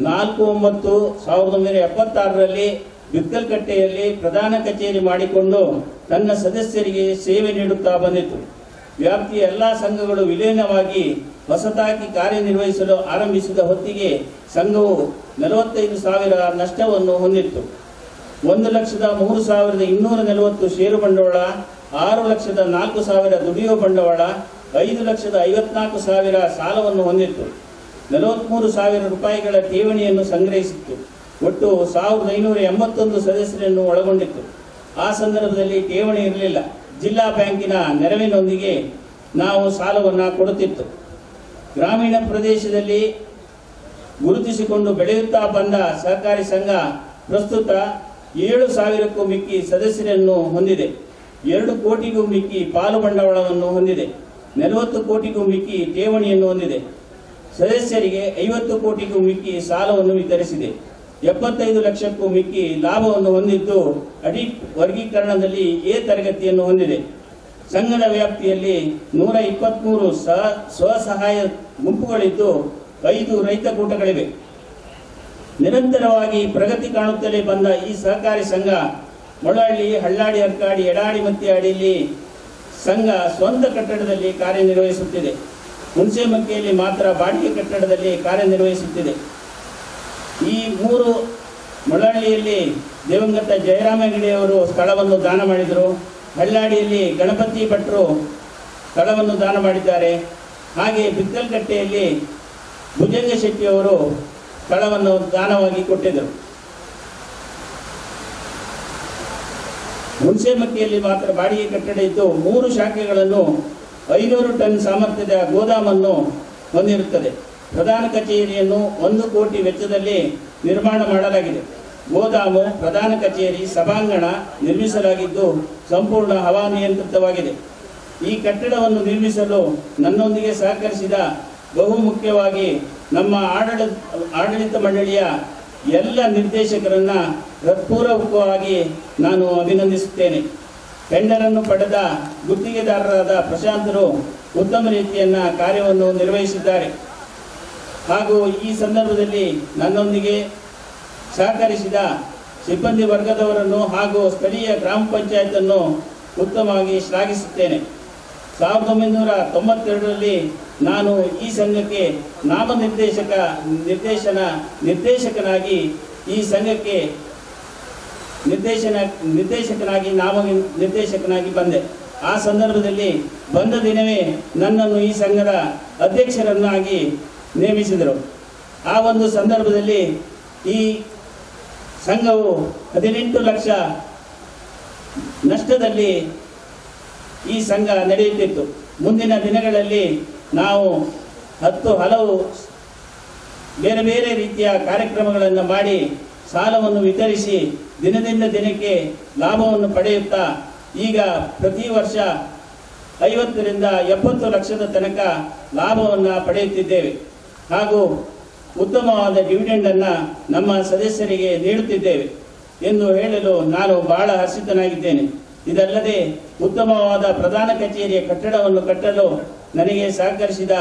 4/9/1976ರಲ್ಲಿ ಬಿಕ್ಕಲ್ಕಟ್ಟೆಯಲ್ಲಿ ಪ್ರಧಾನ ಕಚೇರಿ ಮಾಡಿಕೊಂಡು ತನ್ನ ಸದಸ್ಯರಿಗೆ ಸೇವೆ ನೀಡುತ್ತಾ ಬಂದಿತು. ವ್ಯಾಪ್ತಿಯ ಎಲ್ಲ ಸಂಘಗಳು ವಿಲೀನವಾಗಿ ಹೊಸತಾಗಿ ಕಾರ್ಯನಿರ್ವಹಿಸಲು ಆರಂಭಿಸಿದ ಹೊತ್ತಿಗೆ ಸಂಘವು 45,000 ನಷ್ಟವನ್ನು ಹೊಂದಿತ್ತು. 1,03,240 ಷೇರು ಬಂಡವಾಳ, 6,04,000 ದುಡಿಯುವ ಬಂಡವಾಳ, 5,54,000 ಸಾಲವನ್ನು ಹೊಂದಿತ್ತು. 43,000 ರೂಪಾಯಿಗಳ ಠೇವಣಿಯನ್ನು ಸಂಗ್ರಹಿಸಿತ್ತು. ಒಟ್ಟು 1,581 ಸದಸ್ಯರನ್ನು ಒಳಗೊಂಡಿತ್ತು. ಆ ಸಂದರ್ಭದಲ್ಲಿ ಠೇವಣಿ ಇರಲಿಲ್ಲ. ಜಿಲ್ಲಾ ಬ್ಯಾಂಕಿನ ನೆರವಿನೊಂದಿಗೆ ನಾವು ಸಾಲವನ್ನು ಕೊಡುತ್ತಿತ್ತು. ಗ್ರಾಮೀಣ ಪ್ರದೇಶದಲ್ಲಿ ಗುರುತಿಸಿಕೊಂಡು ಬೆಳೆಯುತ್ತಾ ಬಂದ ಸಹಕಾರಿ ಸಂಘ ಪ್ರಸ್ತುತ 7,000ಕ್ಕೂ ಮಿಕ್ಕಿ ಸದಸ್ಯರನ್ನು ಹೊಂದಿದೆ. 2 ಕೋಟಿಗೂ ಮಿಕ್ಕಿ ಪಾಲು ಬಂಡವಾಳವನ್ನು ಹೊಂದಿದೆ. 40 ಕೋಟಿಗೂ ಮಿಕ್ಕಿ ಠೇವಣಿಯನ್ನು ಹೊಂದಿದೆ. ಸದಸ್ಯರಿಗೆ 50 ಕೋಟಿಗೂ ಮಿಕ್ಕಿ ಸಾಲವನ್ನು ವಿತರಿಸಿದೆ. 75 ಲಕ್ಷಕ್ಕೂ ಮಿಕ್ಕಿ ಲಾಭವನ್ನು ಹೊಂದಿದ್ದು ಆಡಿಟ್ ವರ್ಗೀಕರಣದಲ್ಲಿ ಎ ತರಗತಿಯನ್ನು ಹೊಂದಿದೆ. ಸಂಘದ ವ್ಯಾಪ್ತಿಯಲ್ಲಿ 123 ಸ್ವಸಹಾಯ ಗುಂಪುಗಳಿದ್ದು 5 ರೈತ ಕೂಟಗಳಿವೆ. ನಿರಂತರವಾಗಿ ಪ್ರಗತಿ ಕಾಣುತ್ತಲೇ ಬಂದ ಈ ಸಹಕಾರಿ ಸಂಘ ಮೊಳಹಳ್ಳಿ, ಹಳ್ಳಾಡಿ, ಅರ್ಕಾಡಿ, ಎಡಾಡಿ ಮತ್ಯಾಡಿಯಲ್ಲಿ ಸಂಘ ಸ್ವಂತ ಕಟ್ಟಡದಲ್ಲಿ ಕಾರ್ಯನಿರ್ವಹಿಸುತ್ತಿದೆ. ಹುಣಸೆಮಕ್ಕಿಯಲ್ಲಿ ಮಾತ್ರ ಬಾಡಿಗೆ ಕಟ್ಟಡದಲ್ಲಿ ಕಾರ್ಯನಿರ್ವಹಿಸುತ್ತಿದೆ. ಈ 3 ಮೊಳಹಳ್ಳಿಯಲ್ಲಿ ದಿವಂಗತ ಜಯರಾಮ ಹೆಗಡೆಯವರು ಸ್ಥಳವನ್ನು ದಾನ ಮಾಡಿದರು. ಹಳ್ಳಾಡಿಯಲ್ಲಿ ಗಣಪತಿ ಭಟ್ರು ಸ್ಥಳವನ್ನು ದಾನ ಮಾಡಿದ್ದಾರೆ. ಹಾಗೆ ಬಿಕ್ಕಲ್ಕಟ್ಟೆಯಲ್ಲಿ ಭುಜಂಗ ಶೆಟ್ಟಿಯವರು ಸ್ಥಳವನ್ನು ದಾನವಾಗಿ ಕೊಟ್ಟಿದ್ದರು. ಹುಣಸೆಮಕ್ಕಿಯಲ್ಲಿ ಮಾತ್ರ ಬಾಡಿಗೆ ಕಟ್ಟಡ ಇದ್ದು 3 ಶಾಖೆಗಳನ್ನು 500 ಟನ್ ಸಾಮರ್ಥ್ಯದ ಗೋದಾಮನ್ನು ಹೊಂದಿರುತ್ತದೆ. ಪ್ರಧಾನ ಕಚೇರಿಯನ್ನು 1 ಕೋಟಿ ವೆಚ್ಚದಲ್ಲಿ ನಿರ್ಮಾಣ ಮಾಡಲಾಗಿದೆ. ಗೋದಾಮು, ಪ್ರಧಾನ ಕಚೇರಿ, ಸಭಾಂಗಣ ನಿರ್ಮಿಸಲಾಗಿದ್ದು ಸಂಪೂರ್ಣ ಹವಾನಿಯಂತ್ರಿತವಾಗಿದೆ. ಈ ಕಟ್ಟಡವನ್ನು ನಿರ್ಮಿಸಲು ನನ್ನೊಂದಿಗೆ ಸಹಕರಿಸಿದ ಬಹುಮುಖ್ಯವಾಗಿ ನಮ್ಮ ಆಡಳಿತ ಮಂಡಳಿಯ ಎಲ್ಲ ನಿರ್ದೇಶಕರನ್ನ ಹೃತ್ಪೂರ್ವಕವಾಗಿ ನಾನು ಅಭಿನಂದಿಸುತ್ತೇನೆ. ಟೆಂಡರನ್ನು ಪಡೆದ ಗುತ್ತಿಗೆದಾರರಾದ ಪ್ರಶಾಂತರು ಉತ್ತಮ ರೀತಿಯನ್ನ ಕಾರ್ಯವನ್ನು ನಿರ್ವಹಿಸಿದ್ದಾರೆ. ಹಾಗೂ ಈ ಸಂದರ್ಭದಲ್ಲಿ ನನ್ನೊಂದಿಗೆ ಸಹಕರಿಸಿದ ಸಿಬ್ಬಂದಿ ವರ್ಗದವರನ್ನು ಹಾಗೂ ಸ್ಥಳೀಯ ಗ್ರಾಮ ಪಂಚಾಯತ್ ಅನ್ನು ಉತ್ತಮವಾಗಿ ಶ್ಲಾಘಿಸುತ್ತೇನೆ. 1992ರಲ್ಲಿ ನಾನು ಈ ಸಂಘಕ್ಕೆ ನಿರ್ದೇಶಕನಾಗಿ ಈ ಸಂಘಕ್ಕೆ ನಿರ್ದೇಶಕನಾಗಿ ಬಂದೆ. ಆ ಸಂದರ್ಭದಲ್ಲಿ ಬಂದ ದಿನವೇ ನನ್ನನ್ನು ಈ ಸಂಘದ ಅಧ್ಯಕ್ಷರನ್ನಾಗಿ ನೇಮಿಸಿದರು. ಆ ಒಂದು ಸಂದರ್ಭದಲ್ಲಿ ಈ ಸಂಘವು 18 ಲಕ್ಷ ನಷ್ಟದಲ್ಲಿ ಈ ಸಂಘ ನಡೆಯುತ್ತಿತ್ತು. ಮುಂದಿನ ದಿನಗಳಲ್ಲಿ ನಾವು ಹಲವು ಬೇರೆ ಬೇರೆ ರೀತಿಯ ಕಾರ್ಯಕ್ರಮಗಳನ್ನು ಮಾಡಿ ಸಾಲವನ್ನು ವಿತರಿಸಿ ದಿನದಿಂದ ದಿನಕ್ಕೆ ಲಾಭವನ್ನು ಪಡೆಯುತ್ತಾ ಈಗ ಪ್ರತಿ ವರ್ಷ 50 ರಿಂದ 70 ಲಕ್ಷದ ತನಕ ಲಾಭವನ್ನು ಪಡೆಯುತ್ತಿದ್ದೇವೆ. ಹಾಗೂ ಉತ್ತಮವಾದ ಡಿವಿಡೆಂಡ್ ಅನ್ನು ನಮ್ಮ ಸದಸ್ಯರಿಗೆ ನೀಡುತ್ತಿದ್ದೇವೆ ಎಂದು ಹೇಳಲು ನಾನು ಬಹಳ ಹರ್ಷಿತನಾಗಿದ್ದೇನೆ. ಇದಲ್ಲದೆ ಉತ್ತಮವಾದ ಪ್ರಧಾನ ಕಚೇರಿಯ ಕಟ್ಟಡವನ್ನು ಕಟ್ಟಲು ನನಗೆ ಸಹಕರಿಸಿದ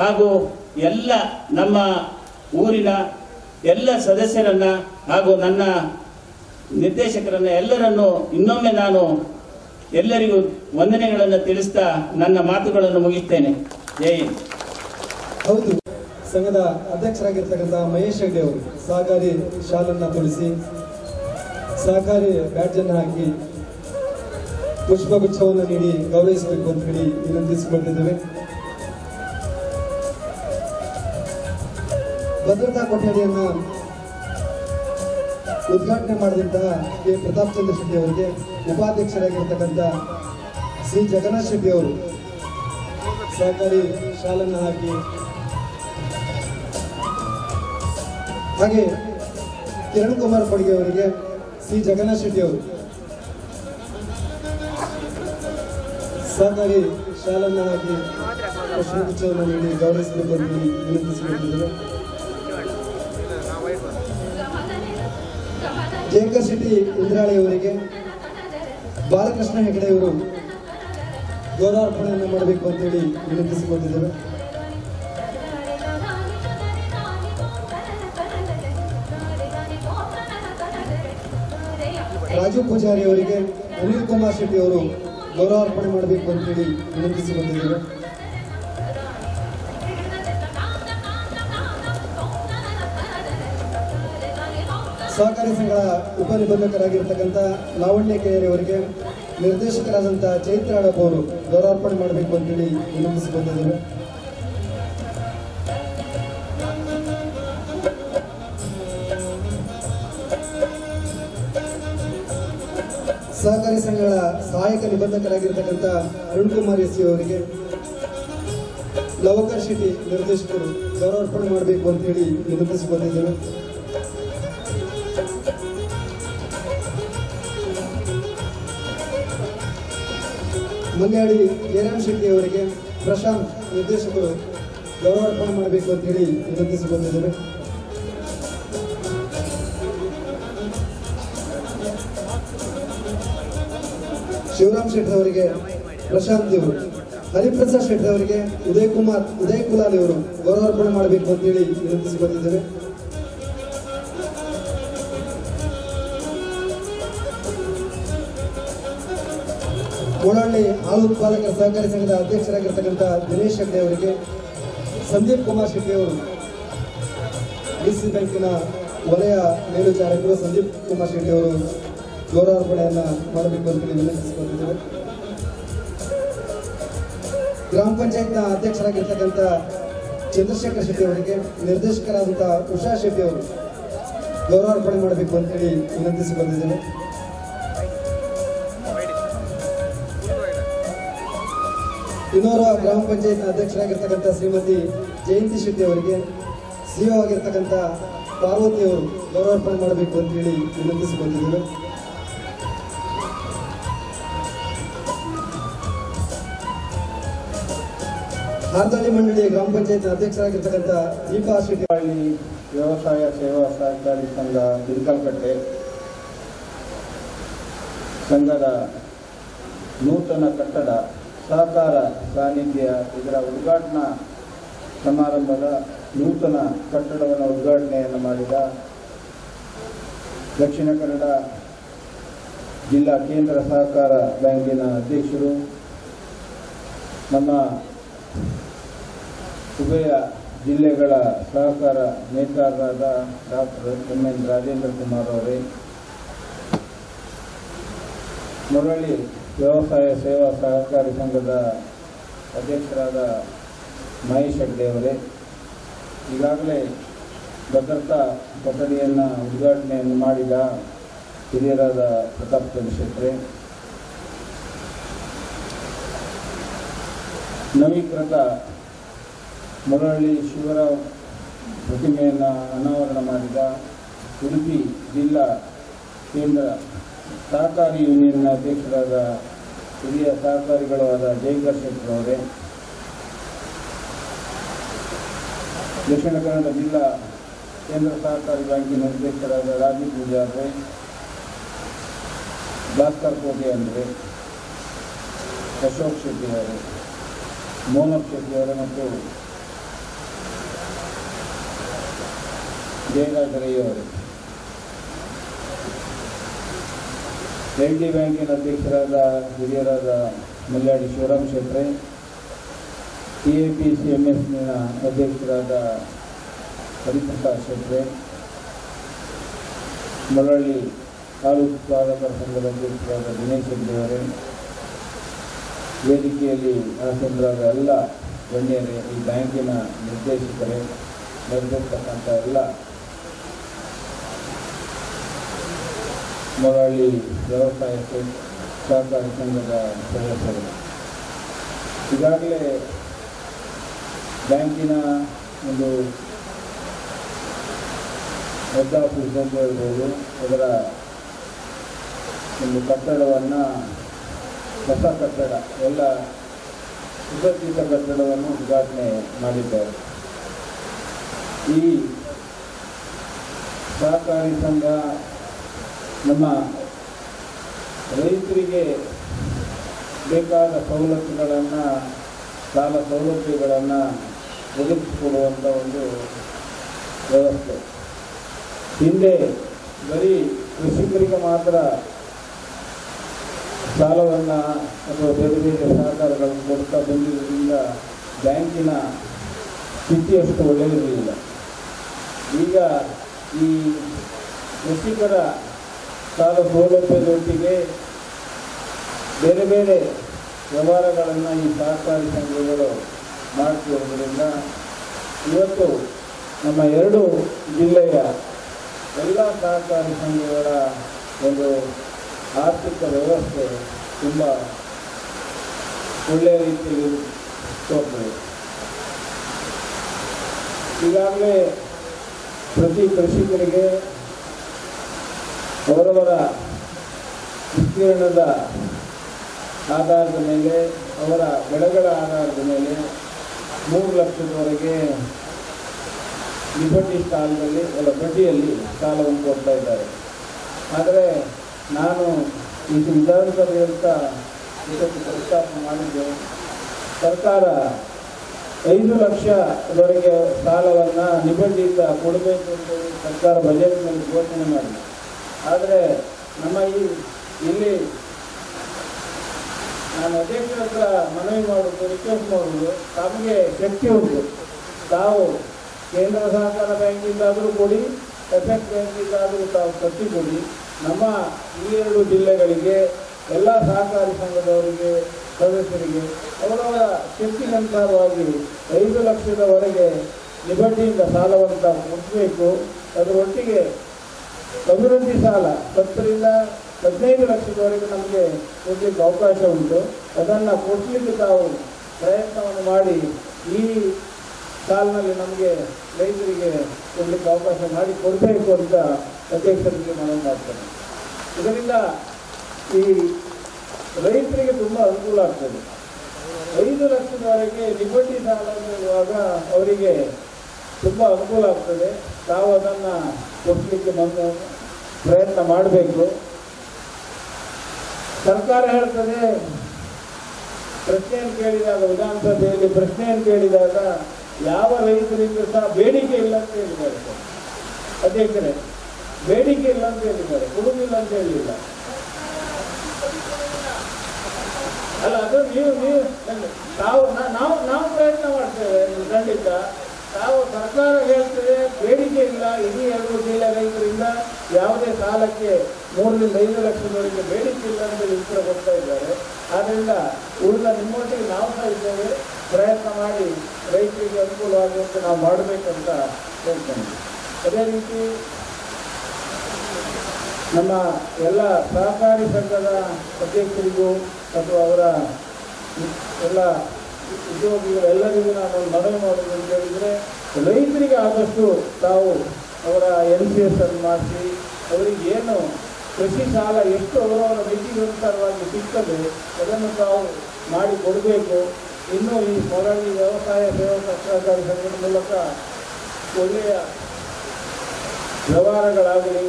ಹಾಗೂ ಎಲ್ಲ ನಮ್ಮ ಊರಿನ ಎಲ್ಲ ಸದಸ್ಯರನ್ನ ಹಾಗೂ ನನ್ನ ನಿರ್ದೇಶಕರನ್ನ ಎಲ್ಲರನ್ನು ಇನ್ನೊಮ್ಮೆ ನಾನು ಎಲ್ಲರಿಗೂ ವಂದನೆಗಳನ್ನು ತಿಳಿಸ್ತಾ ನನ್ನ ಮಾತುಗಳನ್ನು ಮುಗಿಸ್ತೇನೆ. ಜೈ ಹಿಂದ್. ಹೌದು, ಸಂಘದ ಅಧ್ಯಕ್ಷರಾಗಿರ್ತಕ್ಕಂಥ ಮಹೇಶ್ ಹೆಗ್ಡೆ ಅವರು ಸಹಕಾರಿ ಶಾಲನ್ನು ತೊಡಿಸಿ ಸಹಕಾರಿ ಬ್ಯಾಡ್ಜನ್ನು ಹಾಕಿ ಪುಷ್ಪಗುಚ್ಛವನ್ನು ನೀಡಿ ಗೌರವಿಸಬೇಕು ಅಂತ ಹೇಳಿ ವಿನಂತಿಸಿಕೊಂಡಿದ್ದೇವೆ. ಭದ್ರತಾ ಕೊಠಡಿಯನ್ನ ಉದ್ಘಾಟನೆ ಮಾಡಿದಂತಹ ಕೆ ಪ್ರತಾಪ್ ಚಂದ್ರ ಶೆಟ್ಟಿ ಅವರಿಗೆ ಉಪಾಧ್ಯಕ್ಷರಾಗಿರ್ತಕ್ಕಂಥ ಸಿ ಜಗನ್ನಾಥ್ ಶೆಟ್ಟಿ ಅವರು ಸಹಕಾರಿ ಶಾಲನ್ನು ಹಾಕಿ, ಹಾಗೆ ಕಿರಣ್ ಕುಮಾರ್ ಕೊಡ್ಗೆ ಅವರಿಗೆ ಸಿ ಜಗನ್ನಾಥ್ ಶೆಟ್ಟಿ ಅವರು ಸಹಕಾರಿ ಶಾಲನ್ನು ಹಾಕಿ ಪುಷ್ಪಗುಚ್ಛವನ್ನು ನೀಡಿ ಗೌರವಿಸಬೇಕು ಅಂತ ವಿನಂತಿಸಿಕೊಂಡಿದ್ದೇವೆ. ಜೇಕರ್ ಶೆಟ್ಟಿ ಇಂದ್ರಾಳಿ ಅವರಿಗೆ ಬಾಲಕೃಷ್ಣ ಹೆಗಡೆ ಅವರು ಗೌರವಾರ್ಪಣೆಯನ್ನು ಮಾಡಬೇಕು ಅಂತೇಳಿ ವಿನಂತಿಸಿಕೊಂಡಿದ್ದೇವೆ. ರಾಜು ಪೂಜಾರಿ ಅವರಿಗೆ ಅನಿಲ್ ಕುಮಾರ್ ಶೆಟ್ಟಿ ಅವರು ಗೌರವಾರ್ಪಣೆ ಮಾಡಬೇಕು ಅಂತೇಳಿ ವಿನಂತಿಸಿಕೊಂಡಿದ್ದೇವೆ. ಸಹಕಾರಿ ಸಂಘದ ಉಪನಿಬಂಧಕರಾಗಿರ್ತಕ್ಕಂಥ ಲಾವಣ್ಯ ಕೆಯರಿ ಅವರಿಗೆ ನಿರ್ದೇಶಕರಾದಂಥ ಚೈತ್ರ ಅಡಪ್ಪ ಅವರು ಗೌರವಾರ್ಪಣೆ ಮಾಡಬೇಕು ಅಂತೇಳಿ ವಿನಂತಿಸಿಕೊಂಡಿದ್ದೇವೆ. ಸಹಕಾರಿ ಸಂಘಗಳ ಸಹಾಯಕ ನಿಬಂಧಕರಾಗಿರ್ತಕ್ಕಂಥ ಅರುಣ್ ಕುಮಾರ್ ಎಸ್ ಅವರಿಗೆ ಲವಕರ್ ಶೆಟ್ಟಿ ನಿರ್ದೇಶಕರು ಗೌರವಾರ್ಪಣೆ ಮಾಡಬೇಕು ಅಂತೇಳಿ ವಿನಂತಿಸಿಕೊಂಡಿದ್ದೇವೆ. ಮಲ್ಯಾಡಿ ಜಯರಾಮ್ ಶೆಟ್ಟಿ ಅವರಿಗೆ ಪ್ರಶಾಂತ್ ನಿರ್ದೇಶಕರು ಗೌರವಾರ್ಪಣೆ ಮಾಡಬೇಕು ಅಂತ ಹೇಳಿ ವಿನಂತಿಸಿಕೊಂಡಿದ್ದೇವೆ. ಶಿವರಾಮ್ ಶೆಟ್ಟಿ ಅವರಿಗೆ ಪ್ರಶಾಂತ್ ದೇವರು, ಹರಿಪ್ರಸಾದ್ ಶೆಟ್ಟಿ ಅವರಿಗೆ ಉದಯ್ ಕುಲಾಲ್ ಅವರು ಗೌರವಾರ್ಪಣೆ ಮಾಡಬೇಕು ಅಂತ ಹೇಳಿ ವಿನಂತಿಸಿಕೊಂಡಿದ್ದೇವೆ. ಕೋಳಹಳ್ಳಿ ಹಾಲು ಉತ್ಪಾದಕರ ಸಹಕಾರಿ ಸಂಘದ ಅಧ್ಯಕ್ಷರಾಗಿರ್ತಕ್ಕಂಥ ದಿನೇಶ್ ಹೆಗ್ಡೆ ಅವರಿಗೆ ಸಂದೀಪ್ ಕುಮಾರ್ ಶೆಟ್ಟಿ ಅವರು, ಡಿಸಿ ಬ್ಯಾಂಕಿನ ವಲಯ ಮೇಲ್ವಿಚಾರಕರು ಸಂದೀಪ್ ಕುಮಾರ್ ಶೆಟ್ಟಿ ಅವರು ಗೌರವಾರ್ಪಣೆಯನ್ನ ಮಾಡಬೇಕು ಅಂತ ವಿನಂತಿಸಿಕೊಂಡಿದ್ದೇವೆ. ಗ್ರಾಮ ಪಂಚಾಯತ್ನ ಅಧ್ಯಕ್ಷರಾಗಿರ್ತಕ್ಕಂಥ ಚಂದ್ರಶೇಖರ್ ಶೆಟ್ಟಿ ಅವರಿಗೆ ನಿರ್ದೇಶಕರಾದಂಥ ಉಷಾ ಶೆಟ್ಟಿ ಅವರು ಗೌರವಾರ್ಪಣೆ ಮಾಡಬೇಕು ಅಂತೇಳಿ ವಿನಂತಿಸಿಕೊಂಡಿದ್ದೇವೆ. ಇನ್ನೋರ್ವ ಗ್ರಾಮ ಪಂಚಾಯತ್ನ ಅಧ್ಯಕ್ಷರಾಗಿರ್ತಕ್ಕಂಥ ಶ್ರೀಮತಿ ಜಯಂತಿ ಶೆಟ್ಟಿ ಅವರಿಗೆ ಸಿಒ ಆಗಿರ್ತಕ್ಕಂಥ ಪಾರ್ವತಿ ಅವರು ಗೌರವಾರ್ಪಣೆ ಮಾಡಬೇಕು ಅಂತೇಳಿ ವಿನಂತಿಸಿಕೊಂಡಿದ್ದೇವೆ. ಹಾರ್ದಳ್ಳಿ ಮಂಡಳಿ ಗ್ರಾಮ ಪಂಚಾಯತ್ ಅಧ್ಯಕ್ಷರಾಗಿರ್ತಕ್ಕಂಥ ದೀಪಾ ಶೆಟ್ಟಿ. ವ್ಯವಸಾಯ ಸೇವಾ ಸಹಕಾರಿ ಸಂಘ ಬಿಲ್ಕಲ್ಕಟ್ಟೆ ಸಂಘದ ನೂತನ ಕಟ್ಟಡ ಸಹಕಾರ ಸಾನ್ನಿಧ್ಯ ಇದರ ಉದ್ಘಾಟನಾ ಸಮಾರಂಭದ ನೂತನ ಕಟ್ಟಡವನ್ನು ಉದ್ಘಾಟನೆಯನ್ನು ಮಾಡಿದ ದಕ್ಷಿಣ ಕನ್ನಡ ಜಿಲ್ಲಾ ಕೇಂದ್ರ ಸಹಕಾರ ಬ್ಯಾಂಕಿನ ಅಧ್ಯಕ್ಷರು, ನಮ್ಮ ಉಭಯ ಜಿಲ್ಲೆಗಳ ಸಹಕಾರ ನೇತಾರರಾದ ಡಾಕ್ಟರ್ ಎಂ.ಎನ್. ರಾಜೇಂದ್ರ ಕುಮಾರ್ ಅವರೇ, ಮುರಳಿ ವ್ಯವಸಾಯ ಸೇವಾ ಸಹಕಾರಿ ಸಂಘದ ಅಧ್ಯಕ್ಷರಾದ ಮಹೇಶ್ ಹೆಗ್ಡೆ ಅವರೇ, ಈಗಾಗಲೇ ಭದ್ರತಾ ಕೊಠಡಿಯನ್ನು ಉದ್ಘಾಟನೆಯನ್ನು ಮಾಡಿದ ಹಿರಿಯರಾದ ಪ್ರತಾಪ್ ಚಂದ್ರ ಶೆಟ್ಟಿ, ನವೀಕೃತ ಮುರಳಿ ಶಿವರಾವ್ ಪ್ರತಿಮೆಯನ್ನು ಅನಾವರಣ ಮಾಡಿದ ಉಡುಪಿ ಜಿಲ್ಲಾ ಕೇಂದ್ರ ಸಹಕಾರಿ ಯೂನಿಯನ್ನ ಅಧ್ಯಕ್ಷರಾದ ಹಿರಿಯ ಸಹಕಾರಿಗಳು ಆದ ಜಯಕರ್ ಶೆಟ್ಟಿ ಅವರೇ, ದಕ್ಷಿಣ ಕನ್ನಡ ಜಿಲ್ಲಾ ಕೇಂದ್ರ ಸಹಕಾರಿ ಬ್ಯಾಂಕಿನ ಅಧ್ಯಕ್ಷರಾದ ರಾಜೀವ್ ಪೂಜಾರ್ರೆ, ಭಾಸ್ಕರ್ ಕೋಟೆ ಅಂದರೆ ಅಶೋಕ್ ಶೆಟ್ಟಿ ಅವರು, ಮೋನಪ್ ಶೆಟ್ಟಿ ಅವರು ಮತ್ತು ಜಯರಾಜ ರೈ ಅವರು, ಎಲ್.ಡಿ ಬ್ಯಾಂಕಿನ ಅಧ್ಯಕ್ಷರಾದ ಹಿರಿಯರಾದ ಮಲ್ಯಾಡಿ ಶಿವರಾಮ್ ಶೆಟ್ಟಿ, TAPCMSನ ಅಧ್ಯಕ್ಷರಾದ ಹರಿಪ್ರಸಾದ್ ಶೆಟ್ಟಿ, ಮುರಳಿ ಹಾಲು ಉತ್ಪಾದಕರ ಸಂಘದ ಅಧ್ಯಕ್ಷರಾದ ದಿನೇಶ್ ಹೆಗ್ಡೆ ಅವರೇ, ವೇದಿಕೆಯಲ್ಲಿ ಆಸೀನರಾದ ಎಲ್ಲ ಗಣ್ಯರೇ, ಈ ಬ್ಯಾಂಕಿನ ನಿರ್ದೇಶಕರೇ, ನಡೆದಿರ್ತಕ್ಕಂಥ ಎಲ್ಲ ಮೊಳಹಳ್ಳಿ ವ್ಯವಸಾಯ ಸಹಕಾರಿ ಸಂಘದ ಸದಸ್ಯರು, ಈಗಾಗಲೇ ಬ್ಯಾಂಕಿನ ಒಂದು ಹೆಡ್ ಆಫೀಸ್ ಅಂತ ಹೇಳ್ಬೋದು, ಅದರ ಒಂದು ಕಟ್ಟಡವನ್ನು, ಹೊಸ ಕಟ್ಟಡ, ಎಲ್ಲ ಸುಸಜ್ಜಿತ ಕಟ್ಟಡವನ್ನು ಉದ್ಘಾಟನೆ ಮಾಡಿದ್ದಾರೆ. ಈ ಸಹಕಾರಿ ಸಂಘ ನಮ್ಮ ರೈತರಿಗೆ ಬೇಕಾದ ಸವಲತ್ತುಗಳನ್ನು, ಸಾಲ ಸೌಲಭ್ಯಗಳನ್ನು ಒದಗಿಸಿಕೊಡುವಂಥ ಒಂದು ವ್ಯವಸ್ಥೆ. ಹಿಂದೆ ಬರೀ ಕೃಷಿಕರಿಗೆ ಮಾತ್ರ ಸಾಲವನ್ನು ಅಥವಾ ಬೇರೆ ಬೇರೆ ಸಹಕಾರಗಳನ್ನು ಕೊಡ್ತಾ ಬಂದಿದ್ದರಿಂದ ಬ್ಯಾಂಕಿನ ಸ್ಥಿತಿ ಅಷ್ಟು ಒಳ್ಳೆಯದಿರಲಿಲ್ಲ. ಈಗ ಈ ಕೃಷಿಕರ ಸಾಲ ಸೌಲಭ್ಯದೊಟ್ಟಿಗೆ ಬೇರೆ ಬೇರೆ ವ್ಯವಹಾರಗಳನ್ನು ಈ ಸಹಕಾರಿ ಸಂಘಗಳು ಮಾಡ್ತಿರೋದ್ರಿಂದ ಇವತ್ತು ನಮ್ಮ 2 ಜಿಲ್ಲೆಯ ಎಲ್ಲ ಸಹಕಾರಿ ಸಂಘಗಳ ಒಂದು ಆರ್ಥಿಕ ವ್ಯವಸ್ಥೆ ತುಂಬ ಒಳ್ಳೆಯ ರೀತಿಯಲ್ಲಿ ತೋರ್ತದೆ. ಈಗಾಗಲೇ ಪ್ರತಿ ಕೃಷಿಕರಿಗೆ ಅವರವರ ವಿಸ್ತೀರ್ಣದ ಆಧಾರದ ಮೇಲೆ, ಅವರ ಬೆಳೆಗಳ ಆಧಾರದ ಮೇಲೆ 3 ಲಕ್ಷದವರೆಗೆ ಲಿಬರ್ಟಿ ಸಾಲದಲ್ಲಿ ಬಡ್ಡಿಯಲ್ಲಿ ಸಾಲವನ್ನು ಕೊಡ್ತಾ ಇದ್ದಾರೆ. ಆದರೆ ನಾನು ಈ ವಿಧಾನಸಭೆಯಂತ ಇದಕ್ಕೆ ಪ್ರಸ್ತಾಪ ಮಾಡಿದ್ದು, ಸರ್ಕಾರ 5 ಲಕ್ಷದವರೆಗೆ ಸಾಲವನ್ನು ನಿಬಡ್ಡಿಯಿಂದ ಕೊಡಬೇಕು ಅಂತೇಳಿ ಸರ್ಕಾರ ಬಜೆಟ್ನಲ್ಲಿ ಘೋಷಣೆ ಮಾಡಿದೆ. ಆದರೆ ನಮ್ಮ ಇಲ್ಲಿ ನಾನು ಅಧ್ಯಕ್ಷರ ಹತ್ರ ಮನವಿ ಮಾಡೋದು, ರಿಕ್ವೆಸ್ಟ್ ಮಾಡೋದು, ತಮಗೆ ಶಕ್ತಿ ಉಂಟು, ತಾವು ಕೇಂದ್ರ ಸಹಕಾರ ಬ್ಯಾಂಕಿಂದಾದರೂ ಕೊಡಿ, ಎಫೆಕ್ಟ್ ಬ್ಯಾಂಕಿಂದಾದರೂ ತಾವು ಕಟ್ಟಿ ಕೊಡಿ. ನಮ್ಮ ಈ 2 ಜಿಲ್ಲೆಗಳಿಗೆ ಎಲ್ಲ ಸಹಕಾರಿ ಸಂಘದವರಿಗೆ, ಸದಸ್ಯರಿಗೆ ಅವರವರ ಶಕ್ತಿಗನುಸಾರವಾಗಿ 5 ಲಕ್ಷದವರೆಗೆ ನಿಬಡ್ಡಿಯಿಂದ ಸಾಲವನ್ನು ತಾವು ಕೊಡಬೇಕು. ಅದರೊಟ್ಟಿಗೆ ಅಭಿವೃದ್ಧಿ ಸಾಲ 10 ರಿಂದ 15 ಲಕ್ಷದವರೆಗೆ ನಮಗೆ ಕೊಡಲಿಕ್ಕೆ ಅವಕಾಶ ಉಂಟು. ಅದನ್ನು ಕೊಡಲಿಕ್ಕೆ ತಾವು ಪ್ರಯತ್ನವನ್ನು ಮಾಡಿ ಈ ಸಾಲಿನಲ್ಲಿ ನಮಗೆ ರೈತರಿಗೆ ಕೊಡಲಿಕ್ಕೆ ಅವಕಾಶ ಮಾಡಿ ಕೊಡಬೇಕು ಅಂತ ಅಧ್ಯಕ್ಷರಿಗೆ ಮನವಿ ಮಾಡ್ತೇನೆ. ಇದರಿಂದ ಈ ರೈತರಿಗೆ ತುಂಬ ಅನುಕೂಲ ಆಗ್ತದೆ. 5 ಲಕ್ಷದವರೆಗೆ ನಿಬಡ್ಡಿ ಸಾಲ ಇರುವಾಗ ಅವರಿಗೆ ತುಂಬ ಅನುಕೂಲ ಆಗ್ತದೆ. ತಾವು ಅದನ್ನು ಕೊಡಲಿಕ್ಕೆ ಪ್ರಯತ್ನ ಮಾಡಬೇಕು. ಸರ್ಕಾರ ಹೇಳ್ತದೆ, ಪ್ರಶ್ನೆಯನ್ನು ಕೇಳಿದಾಗ, ವಿಧಾನಸಭೆಯಲ್ಲಿ ಪ್ರಶ್ನೆಯನ್ನು ಕೇಳಿದಾಗ ಯಾವ ರೈತರಿಗೂ ಸಹ ಬೇಡಿಕೆ ಇಲ್ಲ ಅಂತ ಹೇಳಿದ್ದಾರೆ. ಅಧ್ಯಕ್ಷರೇ, ಬೇಡಿಕೆ ಇಲ್ಲ ಅಂತ ಹೇಳಿದ್ದಾರೆ, ಕೊಡುವುದಿಲ್ಲ ಅಂತ ಹೇಳಿಲ್ಲ. ಅಲ್ಲ, ಅದು ನೀವು ನಾವು ಪ್ರಯತ್ನ ಮಾಡ್ತೇವೆ ಖಂಡಿತ. ತಾವು ಸರ್ಕಾರ ಹೇಳ್ತದೆ ಬೇಡಿಕೆ ಇಲ್ಲ, ಇಡೀ 2 ಜಿಲ್ಲೆ ರೈತರಿಂದ ಯಾವುದೇ ಸಾಲಕ್ಕೆ 3 ರಿಂದ 5 ಲಕ್ಷದವರೆಗೆ ಬೇಡಿಕೆ ಇಲ್ಲ ಅಂತ ಉತ್ತರ ಕೊಡ್ತಾ ಇದ್ದಾರೆ. ಆದ್ದರಿಂದ ಉಳಿದ ನಿಮ್ಮೊಟ್ಟಿಗೆ ನಾವು ಸಹ ಇದ್ದೇವೆ, ಪ್ರಯತ್ನ ಮಾಡಿ ರೈತರಿಗೆ ಅನುಕೂಲವಾಗುವಂತೆ ನಾವು ಮಾಡಬೇಕಂತ ಹೇಳ್ತೇನೆ. ಅದೇ ರೀತಿ ನಮ್ಮ ಎಲ್ಲ ಸಹಕಾರಿ ಸಂಘದ ಅಧ್ಯಕ್ಷರಿಗೂ ಅಥವಾ ಅವರ ಎಲ್ಲ ಉದ್ಯೋಗಿಗಳೆಲ್ಲರಿಗೂ ನಾನು ಮನವಿ ಮಾಡೋದು ಅಂತ ಹೇಳಿದರೆ, ರೈತರಿಗೆ ಆದಷ್ಟು ತಾವು ಅವರ NCS ಅನ್ನು ಮಾಡಿಸಿ ಅವರಿಗೆ ಏನು ಕೃಷಿ ಸಾಲ ಎಷ್ಟು ಅವರವರ ಮಿತಿಗನುಸಾರವಾಗಿ ಸಿಗ್ತದೆ ಅದನ್ನು ತಾವು ಮಾಡಿ ಕೊಡಬೇಕು. ಇನ್ನೂ ಈ ಮೊಳಹಳ್ಳಿ ವ್ಯವಸಾಯ ಸೇವಕ ಸಹಕಾರಿ ಸಂಘದ ಮೂಲಕ ಒಳ್ಳೆಯ ವ್ಯವಹಾರಗಳಾಗಲಿ,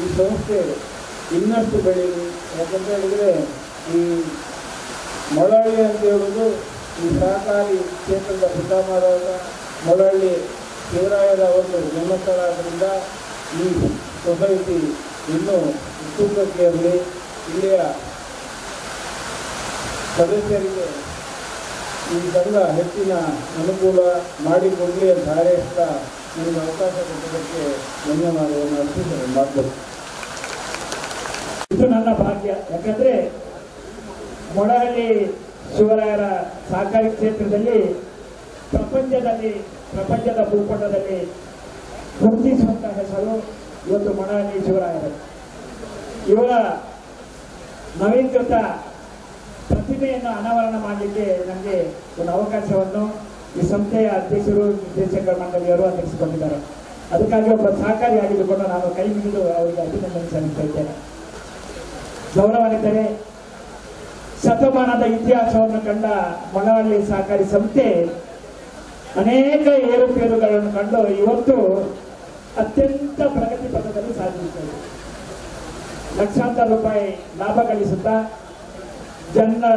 ಈ ಸಂಸ್ಥೆ ಇನ್ನಷ್ಟು ಬೆಳೀಲಿ. ಯಾಕಂತ ಹೇಳಿದರೆ ಈ ಮೊಳಹಳ್ಳಿ ಅಂತ ಹೇಳೋದು ಈ ಸಹಕಾರಿ ಕ್ಷೇತ್ರದ ಪಿತಾಮಹರಾದ ಮೊಳಹಳ್ಳಿ ಶಿವರಾಯರ ಒಂದು ಜನ್ಮಸ್ಥಳ ಆದ್ದರಿಂದ ಈ ಸೊಸೈಟಿ ಇನ್ನೂ ಉತ್ತುಂಗಕ್ಕೆ ಇರಲಿ, ಇಲ್ಲಿಯ ಸದಸ್ಯರಿಗೆ ಈ ಸಂಘ ಹೆಚ್ಚಿನ ಅನುಕೂಲ ಮಾಡಿಕೊಡಲಿ ಅಂತ ಹಾರೈಸ್ತಾ ನಿಮಗೆ ಅವಕಾಶ ಕೊಟ್ಟದಕ್ಕೆ ಧನ್ಯವಾದವನ್ನು ಅರ್ಪಿಸಲು ಮಾಡಬೇಕು. ಇದು ನನ್ನ ಭಾಗ್ಯ. ಯಾಕಂದರೆ ಮೊಳಹಳ್ಳಿ ಶಿವರಾಯರ ಸಹಕಾರಿ ಕ್ಷೇತ್ರದಲ್ಲಿ ಪ್ರಪಂಚದ ಭೂಪಟದಲ್ಲಿ ಗುರುತಿಸುವಂತಹ ಹೆಸರು ಇವತ್ತು ಮೊಳಹಳ್ಳಿ ಶಿವರಾಯರು. ಇವರ ನವೀಕೃತ ಪ್ರತಿಮೆಯನ್ನು ಅನಾವರಣ ಮಾಡಲಿಕ್ಕೆ ನನಗೆ ಒಂದು ಅವಕಾಶವನ್ನು ಈ ಸಂಸ್ಥೆಯ ಅಧ್ಯಕ್ಷರು ನಿರ್ದೇಶಕರ ಮಂಡಳಿಯವರು ಅಂದಿಸಿಕೊಂಡಿದ್ದಾರೆ. ಅದಕ್ಕಾಗಿ ಒಬ್ಬ ಸಹಕಾರಿಯಾಗಿದ್ದುಕೊಂಡು ನಾನು ಕೈ ಮುಗಿದು ಅವರಿಗೆ ಅಭಿನಂದನೆ ಸಲ್ಲಿಸ್ತಾ ಇದ್ದೇನೆ. ಗೌರವಾನ್ವಿತರೆ, ಶತಮಾನದ ಇತಿಹಾಸವನ್ನು ಕಂಡ ಮೊಳಹಳ್ಳಿ ಸಹಕಾರಿ ಸಂಸ್ಥೆ ಅನೇಕ ಏರುಪೇರುಗಳನ್ನು ಕಂಡು ಇವತ್ತು ಅತ್ಯಂತ ಪ್ರಗತಿ ಪಥದಲ್ಲಿ ಸಾಧಿಸುತ್ತದೆ. ಲಕ್ಷಾಂತರ ರೂಪಾಯಿ ಲಾಭ ಗಳಿಸುತ್ತಾ ಜನರ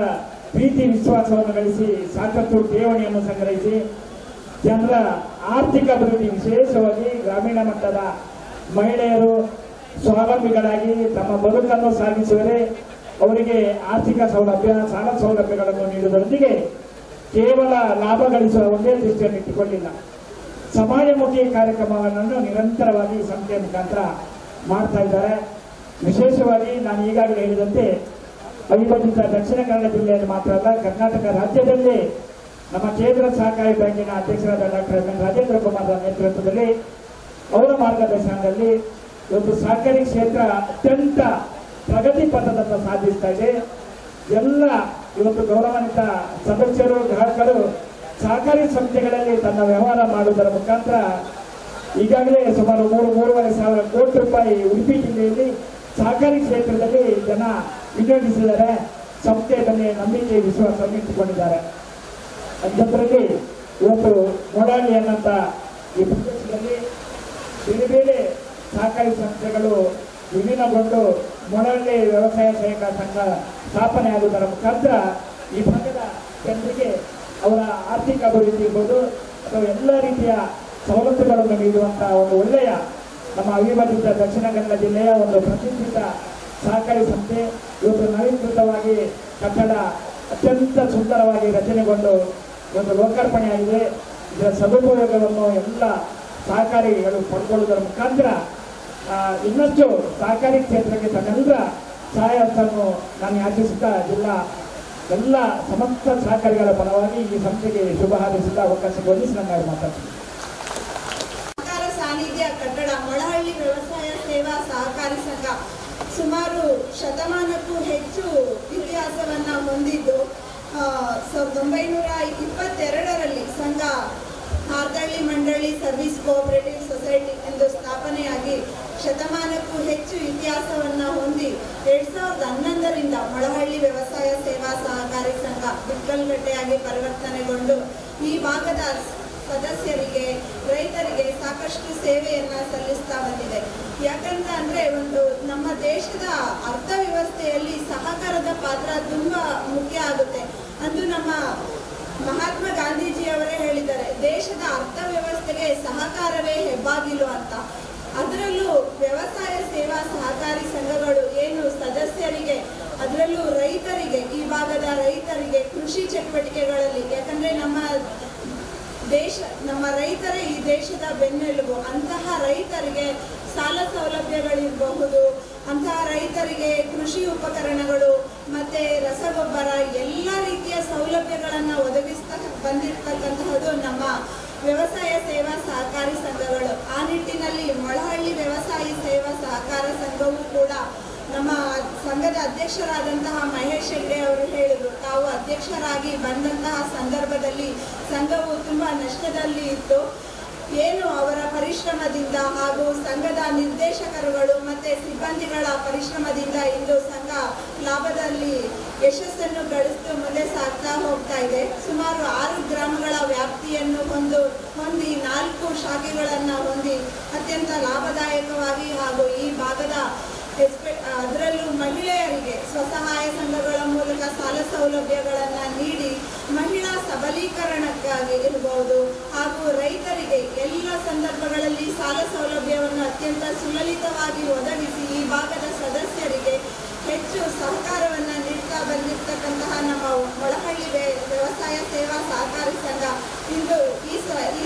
ಪ್ರೀತಿ ವಿಶ್ವಾಸವನ್ನು ಗಳಿಸಿ ಸಾಕಷ್ಟು ಠೇವಣಿಯನ್ನು ಸಂಗ್ರಹಿಸಿ ಜನರ ಆರ್ಥಿಕ ಅಭಿವೃದ್ಧಿ, ವಿಶೇಷವಾಗಿ ಗ್ರಾಮೀಣ ಮಟ್ಟದ ಮಹಿಳೆಯರು ಸ್ವಾವಲಂಬಿಗಳಾಗಿ ತಮ್ಮ ಬದುಕನ್ನು ಸಾಗಿಸುವರೆ ಅವರಿಗೆ ಆರ್ಥಿಕ ಸೌಲಭ್ಯ, ಸಾಲ ಸೌಲಭ್ಯಗಳನ್ನು ನೀಡುವುದರೊಂದಿಗೆ ಕೇವಲ ಲಾಭ ಗಳಿಸುವ ಒಂದೇ ದೃಷ್ಟಿಯನ್ನು ಇಟ್ಟುಕೊಳ್ಳಿಲ್ಲ, ಸಮಾಜಮುಖಿ ಕಾರ್ಯಕ್ರಮಗಳನ್ನು ನಿರಂತರವಾಗಿ ಸಂಸ್ಥೆಯ ಮುಖಾಂತರ ಮಾಡ್ತಾ ಇದ್ದಾರೆ. ವಿಶೇಷವಾಗಿ ನಾನು ಈಗಾಗಲೇ ಹೇಳಿದಂತೆ ಅವಿಭಜಿತ ದಕ್ಷಿಣ ಕನ್ನಡ ಜಿಲ್ಲೆಯಲ್ಲಿ ಮಾತ್ರ ಅಲ್ಲ, ಕರ್ನಾಟಕ ರಾಜ್ಯದಲ್ಲಿ ನಮ್ಮ ಕೇಂದ್ರ ಸಹಕಾರಿ ಬ್ಯಾಂಕಿನ ಅಧ್ಯಕ್ಷರಾದ ಡಾಕ್ಟರ್ ಎಂ ರಾಜೇಂದ್ರ ಕುಮಾರ್ ನೇತೃತ್ವದಲ್ಲಿ ಅವರ ಮಾರ್ಗದರ್ಶನದಲ್ಲಿ ಇವತ್ತು ಸಹಕಾರಿ ಕ್ಷೇತ್ರ ಅತ್ಯಂತ ಪ್ರಗತಿ ಪಥದತ್ತ ಸಾಧಿಸ್ತಾ ಇದೆ. ಎಲ್ಲ ಇವತ್ತು ಗೌರವಾನ್ವಿತ ಸದಸ್ಯರು, ಗ್ರಾಹಕರು ಸಹಕಾರಿ ಸಂಸ್ಥೆಗಳಲ್ಲಿ ತನ್ನ ವ್ಯವಹಾರ ಮಾಡುವುದರ ಮುಖಾಂತರ ಈಗಾಗಲೇ ಸುಮಾರು 3-3.5 ಸಾವಿರ ಕೋಟಿ ರೂಪಾಯಿ ಉಡುಪಿ ಜಿಲ್ಲೆಯಲ್ಲಿ ಸಹಕಾರಿ ಕ್ಷೇತ್ರದಲ್ಲಿ ಜನ ವಿನಿಯೋಗಿಸಿದ್ದಾರೆ. ಸಂಸ್ಥೆಯ ಮೇಲೆ ನಂಬಿಕೆ, ವಿಶ್ವಾಸವನ್ನು ಇಟ್ಟುಕೊಂಡಿದ್ದಾರೆ. ಅಂಥದ್ರಲ್ಲಿ ಇವತ್ತು ಮೊಳಹಳ್ಳಿ ಅನ್ನಂತ ಈ ಪ್ರದೇಶದಲ್ಲಿ ಬೇರೆ ಬೇರೆ ಸಹಕಾರಿ ಸಂಸ್ಥೆಗಳು ವಿಲೀನಗೊಂಡು ಮೊಳಹಳ್ಳಿ ವ್ಯವಸಾಯ ಸಹಕಾರ ಸಂಘ ಸ್ಥಾಪನೆ ಆಗುವುದರ ಮುಖಾಂತರ ಈ ಭಾಗದ ಜನರಿಗೆ ಅವರ ಆರ್ಥಿಕ ಅಭಿವೃದ್ಧಿ ಇರ್ಬೋದು ಅಥವಾ ಎಲ್ಲ ರೀತಿಯ ಸವಲತ್ತುಗಳನ್ನು ನೀಡುವಂತಹ ಒಂದು ಒಳ್ಳೆಯ ನಮ್ಮ ಅವಿಭಜಿತ ದಕ್ಷಿಣ ಕನ್ನಡ ಜಿಲ್ಲೆಯ ಒಂದು ಪ್ರತಿಷ್ಠಿತ ಸಹಕಾರಿ ಸಂಸ್ಥೆ ಇವತ್ತು ನವೀಕೃತವಾಗಿ ಕಟ್ಟಡ ಅತ್ಯಂತ ಸುಂದರವಾಗಿ ರಚನೆಗೊಂಡು ಒಂದು ಲೋಕಾರ್ಪಣೆಯಾಗಿದೆ. ಇದರ ಸದುಪಯೋಗವನ್ನು ಎಲ್ಲ ಸಹಕಾರಿಗಳು ಪಡ್ಕೊಳ್ಳುವುದರ ಮುಖಾಂತರ ಇನ್ನಷ್ಟು ಸಹಕಾರಿ ಕ್ಷೇತ್ರಕ್ಕೆ ತನ್ನೆಲ್ಲರ ಸಹಾಯವನ್ನು ನಾನು ಯಾಚಿಸುತ್ತಾ ಜಿಲ್ಲಾ ಎಲ್ಲ ಸಮಸ್ತ ಸಹಕಾರಿಗಳ ಪರವಾಗಿ ಈ ಸಂಸ್ಥೆಗೆ ಶುಭ ಹಾರೈಸುತ್ತಾ ಅವಕಾಶ ಕೊಡಿಸಿ ನನ್ನ ಮಾತಾಡ್ತೀನಿ. ಸಹಕಾರ ಸಾನ್ನಿಧ್ಯ ಕಟ್ಟಡ ಮೊಳಹಳ್ಳಿ ವ್ಯವಸಾಯ ಸೇವಾ ಸಹಕಾರಿ ಸಂಘ ಸುಮಾರು ಶತಮಾನಕ್ಕೂ ಹೆಚ್ಚು ಇತಿಹಾಸವನ್ನ ಹೊಂದಿದ್ದು 1922ರಲ್ಲಿ ಸಂಘ ಹಾರ್ದಳ್ಳಿ ಮಂಡಳಿ ಸರ್ವಿಸ್ ಕೋಆಪರೇಟಿವ್ ಸೊಸೈಟಿ ಎಂದು ಸ್ಥಾಪನೆಯಾಗಿ ಶತಮಾನಕ್ಕೂ ಹೆಚ್ಚು ಇತಿಹಾಸವನ್ನ ಹೊಂದಿ 2011ರಿಂದ ಮೊಳಹಳ್ಳಿ ವ್ಯವಸಾಯ ಸೇವಾ ಸಹಕಾರಿ ಸಂಘ ಬಿಕ್ಕಲ್ಗಟ್ಟೆಯಾಗಿ ಪರಿವರ್ತನೆಗೊಂಡು ಈ ಭಾಗದ ಸದಸ್ಯರಿಗೆ, ರೈತರಿಗೆ ಸಾಕಷ್ಟು ಸೇವೆಯನ್ನ ಸಲ್ಲಿಸ್ತಾ ಬಂದಿದೆ. ಯಾಕಂತ ಅಂದ್ರೆ ಒಂದು ನಮ್ಮ ದೇಶದ ಅರ್ಥವ್ಯವಸ್ಥೆಯಲ್ಲಿ ಸಹಕಾರದ ಪಾತ್ರ ತುಂಬಾ ಮುಖ್ಯ ಆಗುತ್ತೆ. ಅಂದು ನಮ್ಮ ಮಹಾತ್ಮ ಗಾಂಧೀಜಿಯವರೇ ಹೇಳಿದ್ದಾರೆ, ದೇಶದ ಅರ್ಥವ್ಯವಸ್ಥೆಗೆ ಸಹಕಾರವೇ ಹೆಬ್ಬಾಗಿಲು ಅಂತ. ಅದರಲ್ಲೂ ವ್ಯವಸಾಯ ಸೇವಾ ಸಹಕಾರಿ ಸಂಘಗಳು ಏನು ಸದಸ್ಯರಿಗೆ, ಅದರಲ್ಲೂ ರೈತರಿಗೆ, ಈ ಭಾಗದ ರೈತರಿಗೆ ಕೃಷಿ ಚಟುವಟಿಕೆಗಳಲ್ಲಿ, ಯಾಕಂದ್ರೆ ನಮ್ಮ ರೈತರೇ ಈ ದೇಶದ ಬೆನ್ನೆಲುಬು. ಅಂತಹ ರೈತರಿಗೆ ಸಾಲ ಸೌಲಭ್ಯಗಳಿರಬಹುದು, ಅಂತಹ ರೈತರಿಗೆ ಕೃಷಿ ಉಪಕರಣಗಳು ಮತ್ತೆ ರಸಗೊಬ್ಬರ ಎಲ್ಲ ರೀತಿಯ ಸೌಲಭ್ಯಗಳನ್ನು ಒದಗಿಸ್ತಾ ಬಂದಿರತಕ್ಕಂತಹದ್ದು ನಮ್ಮ ವ್ಯವಸಾಯ ಸೇವಾ ಸಹಕಾರಿ ಸಂಘಗಳು. ಆ ನಿಟ್ಟಿನಲ್ಲಿ ಮೊಳಹಳ್ಳಿ ವ್ಯವಸಾಯ ಸೇವಾ ಸಹಕಾರ ಸಂಘವೂ ಕೂಡ ನಮ್ಮ ಸಂಘದ ಅಧ್ಯಕ್ಷರಾದಂತಹ ಮಹೇಶ್ ಹೆಗ್ಡೆ ಅವರು ಹೇಳಿದರು, ತಾವು ಅಧ್ಯಕ್ಷರಾಗಿ ಬಂದಂತಹ ಸಂದರ್ಭದಲ್ಲಿ ಸಂಘವು ತುಂಬಾ ನಷ್ಟದಲ್ಲಿ ಇತ್ತು. ಏನು ಅವರ ಪರಿಶ್ರಮದಿಂದ ಹಾಗೂ ಸಂಘದ ನಿರ್ದೇಶಕರುಗಳು ಮತ್ತೆ ಸಿಬ್ಬಂದಿಗಳ ಪರಿಶ್ರಮದಿಂದ ಇಂದು ಸಂಘ ಲಾಭದಲ್ಲಿ ಯಶಸ್ಸನ್ನು ಗಳಿಸ್ತು ಮುಂದೆ ಸಾಗ್ತಾ ಹೋಗ್ತಾ ಇದೆ. ಸುಮಾರು 6 ಗ್ರಾಮಗಳ ವ್ಯಾಪ್ತಿಯನ್ನು ಹೊಂದಿ 4 ಶಾಖೆಗಳನ್ನು ಹೊಂದಿ ಅತ್ಯಂತ ಲಾಭದಾಯಕವಾಗಿ ಹಾಗೂ ಈ ಭಾಗದ ಅದರಲ್ಲೂ ಮಹಿಳೆಯರಿಗೆ ಸ್ವಸಹಾಯ ಸಂಘಗಳ ಮೂಲಕ ಸಾಲ ಸೌಲಭ್ಯಗಳನ್ನು ನೀಡಿ ಮಹಿಳಾ ಸಬಲೀಕರಣಕ್ಕಾಗಿ ಇರಬಹುದು ಹಾಗೂ ರೈತರಿಗೆ ಎಲ್ಲ ಸಂದರ್ಭಗಳಲ್ಲಿ ಸಾಲ ಸೌಲಭ್ಯವನ್ನು ಅತ್ಯಂತ ಸುಲಲಿತವಾಗಿ ಒದಗಿಸಿ ಈ ಭಾಗದ ಸದಸ್ಯರಿಗೆ ಹೆಚ್ಚು ಸಹಕಾರವನ್ನು ನೀಡ್ತಾ ಬಂದಿರತಕ್ಕಂತಹ ನಮ್ಮ ಮೊಳಹಳ್ಳಿ ವ್ಯವಸಾಯ ಸೇವಾ ಸಹಕಾರಿ ಸಂಘ ಇಂದು ಈ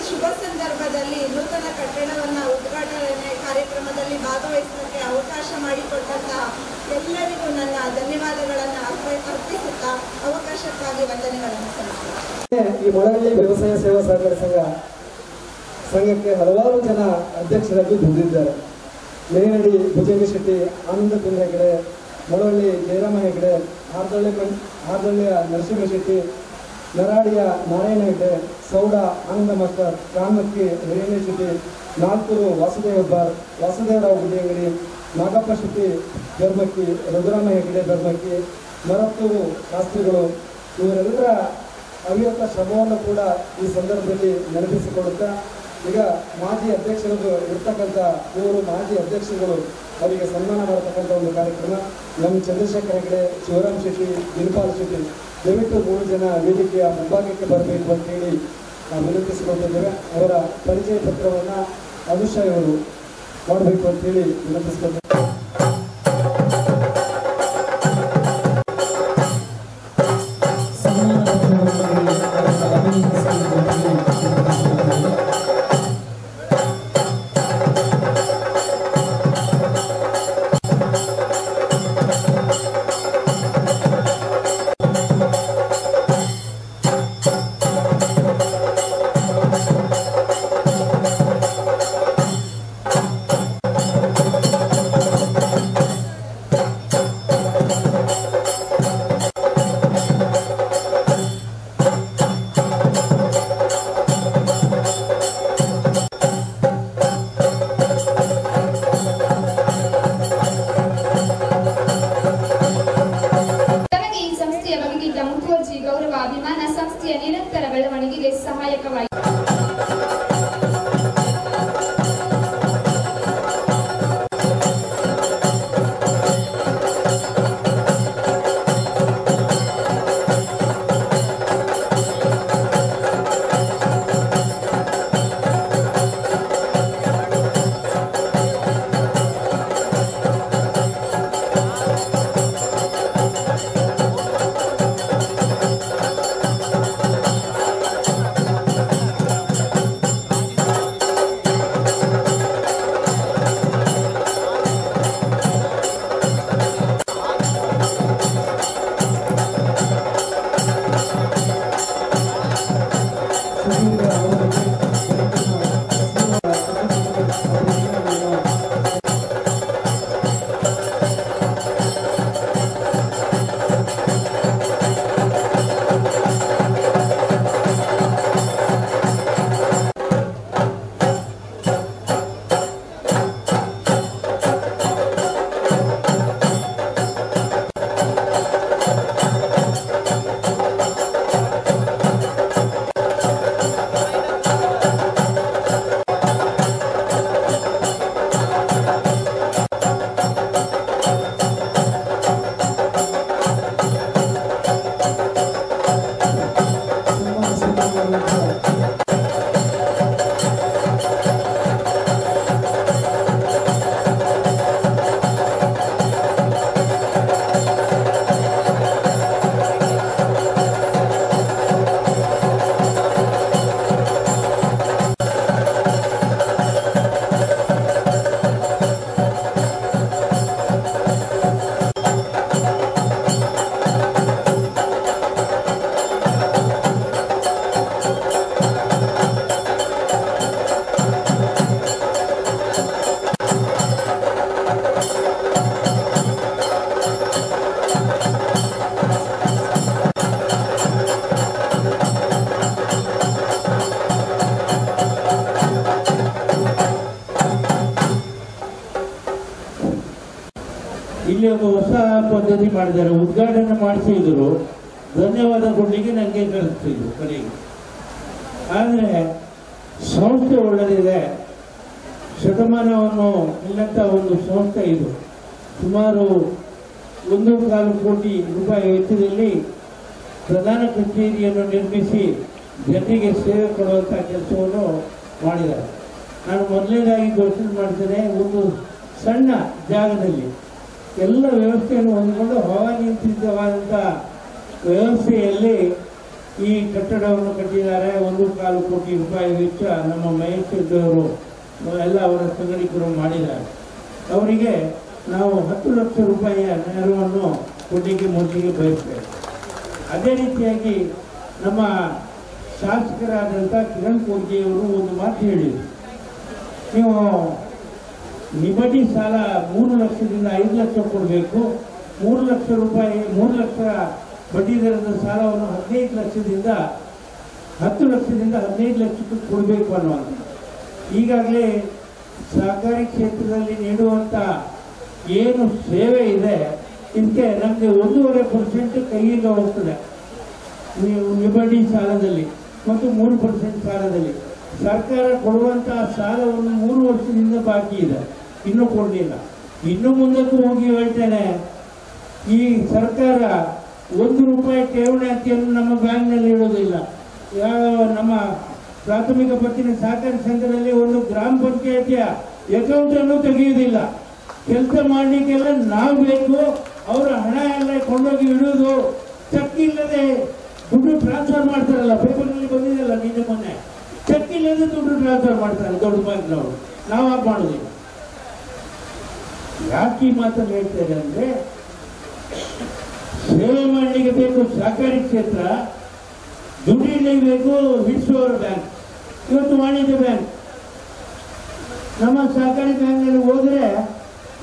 ಶುಭ ಸಂದರ್ಭದಲ್ಲಿ ನೂತನ ಕಟ್ಟಡವನ್ನು ಉದ್ಘಾಟನೆ ಕಾರ್ಯಕ್ರಮದಲ್ಲಿ ಭಾಗವಹಿಸಲಿಕ್ಕೆ ಅವಕಾಶ ಮಾಡಿಕೊಟ್ಟಂತಹ ಎಲ್ಲರಿಗೂ ನನ್ನ ಧನ್ಯವಾದಗಳನ್ನು ಅರ್ಪಿಸುತ್ತಾ ಅವಕಾಶಕ್ಕಾಗಿ ವಂದನೆಗಳನ್ನು ಸಲ್ಲಿಸುತ್ತೇನೆ. ಈ ಮೊಳವಳ್ಳಿ ವ್ಯವಸಾಯ ಸೇವಾ ಸಹಕಾರ ಸಂಘಕ್ಕೆ ಹಲವಾರು ಜನ ಅಧ್ಯಕ್ಷರಾಗಿ ದುಡಿದಿದ್ದಾರೆ. ಮೇನಡಿ ಭುಜಂಗ ಶೆಟ್ಟಿ, ಆನಂದ ಕುಂದ್ರ ಹೆಗಡೆ, ಮೊಳವಳ್ಳಿ ಜಯರಾಮ ಹೆಗಡೆ, ಹಾರ್ದಳ್ಳಿಯ ನರಸಿಂಹ ಶೆಟ್ಟಿ, ನರಾಡಿಯ ನಾರಾಯಣ ಹೆಗಡೆ, ಸೌಡ ಆನಂದ ಮಾಸ್ಟರ್, ಕಾನ್ಮಕ್ಕಿ ಹಿರೇಣ್ಯ ಶೆಟ್ಟಿ, ನಾಲ್ಕೂರು ವಾಸುದೇವರಾವ್ ಗುಡಿಯಂಗಡಿ, ನಾಗಪ್ಪ ಶೆಟ್ಟಿ ಬೆರ್ಮಕ್ಕಿ, ರಘುರಾಮ ಹೆಗಡೆ ಬೆರ್ಮಕ್ಕಿ, ಮರತ್ತೂರು ಶಾಸ್ತ್ರಿಗಳು, ಇವರೆಲ್ಲರ ಅವಿರತ ಶ್ರಮವನ್ನು ಕೂಡ ಈ ಸಂದರ್ಭದಲ್ಲಿ ನೆನಪಿಸಿಕೊಳ್ಳುತ್ತಾ, ಈಗ ಮಾಜಿ ಅಧ್ಯಕ್ಷರು ಇರ್ತಕ್ಕಂಥ ಇವರು ಮಾಜಿ ಅಧ್ಯಕ್ಷರುಗಳು, ಅವರಿಗೆ ಸನ್ಮಾನ ಮಾಡತಕ್ಕಂಥ ಒಂದು ಕಾರ್ಯಕ್ರಮ. ನಮ್ಮ ಚಂದ್ರಶೇಖರ್ ಹೆಗಡೆ, ಶಿವರಾಮ್ ಶೆಟ್ಟಿ, ದಿನಪಾಲ್ ಶೆಟ್ಟಿ, ದಯವಿಟ್ಟು 3 ಜನ ವೇದಿಕೆಯ ಮುಂಭಾಗಕ್ಕೆ ಬರಬೇಕು ಅಂತೇಳಿ ನಾವು ವಿನಂತಿಸಿಕೊಂಡಿದ್ದೇವೆ. ಅವರ ಪರಿಚಯ ಪತ್ರವನ್ನು ಅನುಷಾ ಇವರು ಮಾಡಬೇಕು ಅಂತೇಳಿ ವಿನಂತಿಸಿಕೊಂಡಿದ್ದೇವೆ. ಗೌರವ ಅಭಿಮಾನ ಸಂಸ್ಥೆಯ ನಿರಂತರ ಬೆಳವಣಿಗೆಗೆ ಸಹಾಯಕವಾಯಿತು. ಇಲ್ಲಿ ಒಂದು ಹೊಸ ಪದ್ಧತಿ ಮಾಡಿದ್ದಾರೆ, ಉದ್ಘಾಟನೆ ಮಾಡಿಸಿದ್ರು, ಧನ್ಯವಾದ ಕೊಡ್ಲಿಕ್ಕೆ ನನಗೆ ಕಳಿಸ್ತಿದ್ರು ಕಡೆಗೆ. ಆದರೆ ಸಂಸ್ಥೆ ಒಳ್ಳೆದಿದೆ, ಶತಮಾನವನ್ನು ಇಲ್ಲಂತ ಒಂದು ಸಂಸ್ಥೆ ಇದು. ಸುಮಾರು 1.25 ಕೋಟಿ ರೂಪಾಯಿ ವೆಚ್ಚದಲ್ಲಿ ಪ್ರಧಾನ ಕಚೇರಿಯನ್ನು ನಿರ್ಮಿಸಿ ಜನರಿಗೆ ಸೇವೆ ಕೊಡುವಂಥ ಕೆಲಸವನ್ನು ಮಾಡಿದ್ದಾರೆ. ನಾನು ಮೊದಲನೇದಾಗಿ ಘೋಷಣೆ ಮಾಡ್ತೇನೆ, ಒಂದು ಸಣ್ಣ ಜಾಗದಲ್ಲಿ ಎಲ್ಲ ವ್ಯವಸ್ಥೆಯನ್ನು ಹೊಂದಿಕೊಂಡು ಹವಾನಿಯಂತ್ರಿತವಾದಂಥ ವ್ಯವಸ್ಥೆಯಲ್ಲಿ ಈ ಕಟ್ಟಡವನ್ನು ಕಟ್ಟಿದ್ದಾರೆ. 1.25 ಕೋಟಿ ರೂಪಾಯಿ ವೆಚ್ಚ ನಮ್ಮ ಮಹೇಶ್ ಅವರು ಎಲ್ಲ ಅವರ ಸಂಘಟಕರು ಮಾಡಿದ್ದಾರೆ. ಅವರಿಗೆ ನಾವು 10 ಲಕ್ಷ ರೂಪಾಯಿಯ ನೆರವನ್ನು ಕೊಡಲಿಕ್ಕೆ ಮೊದಲಿಗೆ ಬಯಸ್ತೇವೆ. ಅದೇ ರೀತಿಯಾಗಿ ನಮ್ಮ ಶಾಸಕರಾದಂಥ ಕಿರಣ್ ಕೋಡ್ಗೆಯವರು ಒಂದು ಮಾತು ಹೇಳಿದರು, ನೀವು ನಿಬಡ್ಡಿ ಸಾಲ 3 ಲಕ್ಷದಿಂದ 5 ಲಕ್ಷ ಕೊಡಬೇಕು, 3 ಲಕ್ಷ ರೂಪಾಯಿ 3 ಲಕ್ಷ ಬಡ್ಡಿ ದರದ ಸಾಲವನ್ನು 15 ಲಕ್ಷದಿಂದ 10 ಲಕ್ಷದಿಂದ 15 ಲಕ್ಷಕ್ಕೆ ಕೊಡಬೇಕು ಅನ್ನುವಂಥ. ಈಗಾಗಲೇ ಸಹಕಾರಿ ಕ್ಷೇತ್ರದಲ್ಲಿ ನೀಡುವಂಥ ಏನು ಸೇವೆ ಇದೆ ಇದಕ್ಕೆ ನಮಗೆ 1.5% ಕೈಯಿಂದ ಹೋಗ್ತದೆ ನಿಬಡ್ಡಿ ಸಾಲದಲ್ಲಿ ಮತ್ತು 3% ಸಾಲದಲ್ಲಿ. ಸರ್ಕಾರ ಕೊಡುವಂತಹ ಸಾಲವನ್ನು 3 ವರ್ಷದಿಂದ ಬಾಕಿ ಇದೆ, ಇನ್ನೂ ಕೊಡಲಿಲ್ಲ. ಇನ್ನು ಮುಂದಕ್ಕೂ ಹೋಗಿ ಹೇಳ್ತೇನೆ, ಈ ಸರ್ಕಾರ 1 ರೂಪಾಯಿ ಠೇವಣಿ ಅತಿಯನ್ನು ನಮ್ಮ ಬ್ಯಾಂಕ್ನಲ್ಲಿ ಇಡೋದಿಲ್ಲ. ನಮ್ಮ ಪ್ರಾಥಮಿಕ ಪತ್ತಿನ ಸಹಕಾರಿ ಸಂಘದಲ್ಲಿ ಒಂದು ಗ್ರಾಮ ಪಂಚಾಯತಿಯ ಅಕೌಂಟ್ ಅನ್ನು ತೆಗೆಯುವುದಿಲ್ಲ. ಕೆಲಸ ಮಾಡಲಿಕ್ಕೆಲ್ಲ ನಾವು ಬೇಕು, ಅವರ ಹಣ ಎಲ್ಲ ಕೊಂಡೋಗಿ ಇಡುವುದು, ಚೆಕ್ ಇಲ್ಲದೆ ದುಡ್ಡು ಟ್ರಾನ್ಸ್ಫರ್ ಮಾಡ್ತಾರಲ್ಲ, ಪೇಪರ್ನಲ್ಲಿ ಬಂದಿದೆಯಲ್ಲ ನಿನ್ನೆ ಮೊನ್ನೆ, ಚೆಕ್ ಇಲ್ಲದೆ ದುಡ್ಡು ಟ್ರಾನ್ಸ್ಫರ್ ಮಾಡ್ತಾರೆ ದೊಡ್ಡ ಬ್ಯಾಂಕ್ನವರು. ನಾವು ಹಾಗೆ ಮಾಡೋದಿಲ್ಲ. ಯಾಕೆ ಈ ಮಾತನ್ನು ಹೇಳ್ತಾರೆ ಅಂದ್ರೆ, ಸೇವೆ ಮಾಡಲಿಕ್ಕೆ ಬೇಕು ಸಹಕಾರಿ ಕ್ಷೇತ್ರ, ದುಡ್ಡಿಡ್ಲಿಕ್ಕೆ ಬೇಕು ಹಿಡಿಸುವವರ ಬ್ಯಾಂಕ್. ಇವತ್ತು ವಾಣಿಜ್ಯ ಬ್ಯಾಂಕ್, ನಮ್ಮ ಸಹಕಾರಿ ಬ್ಯಾಂಕ್ನಲ್ಲಿ ಹೋದರೆ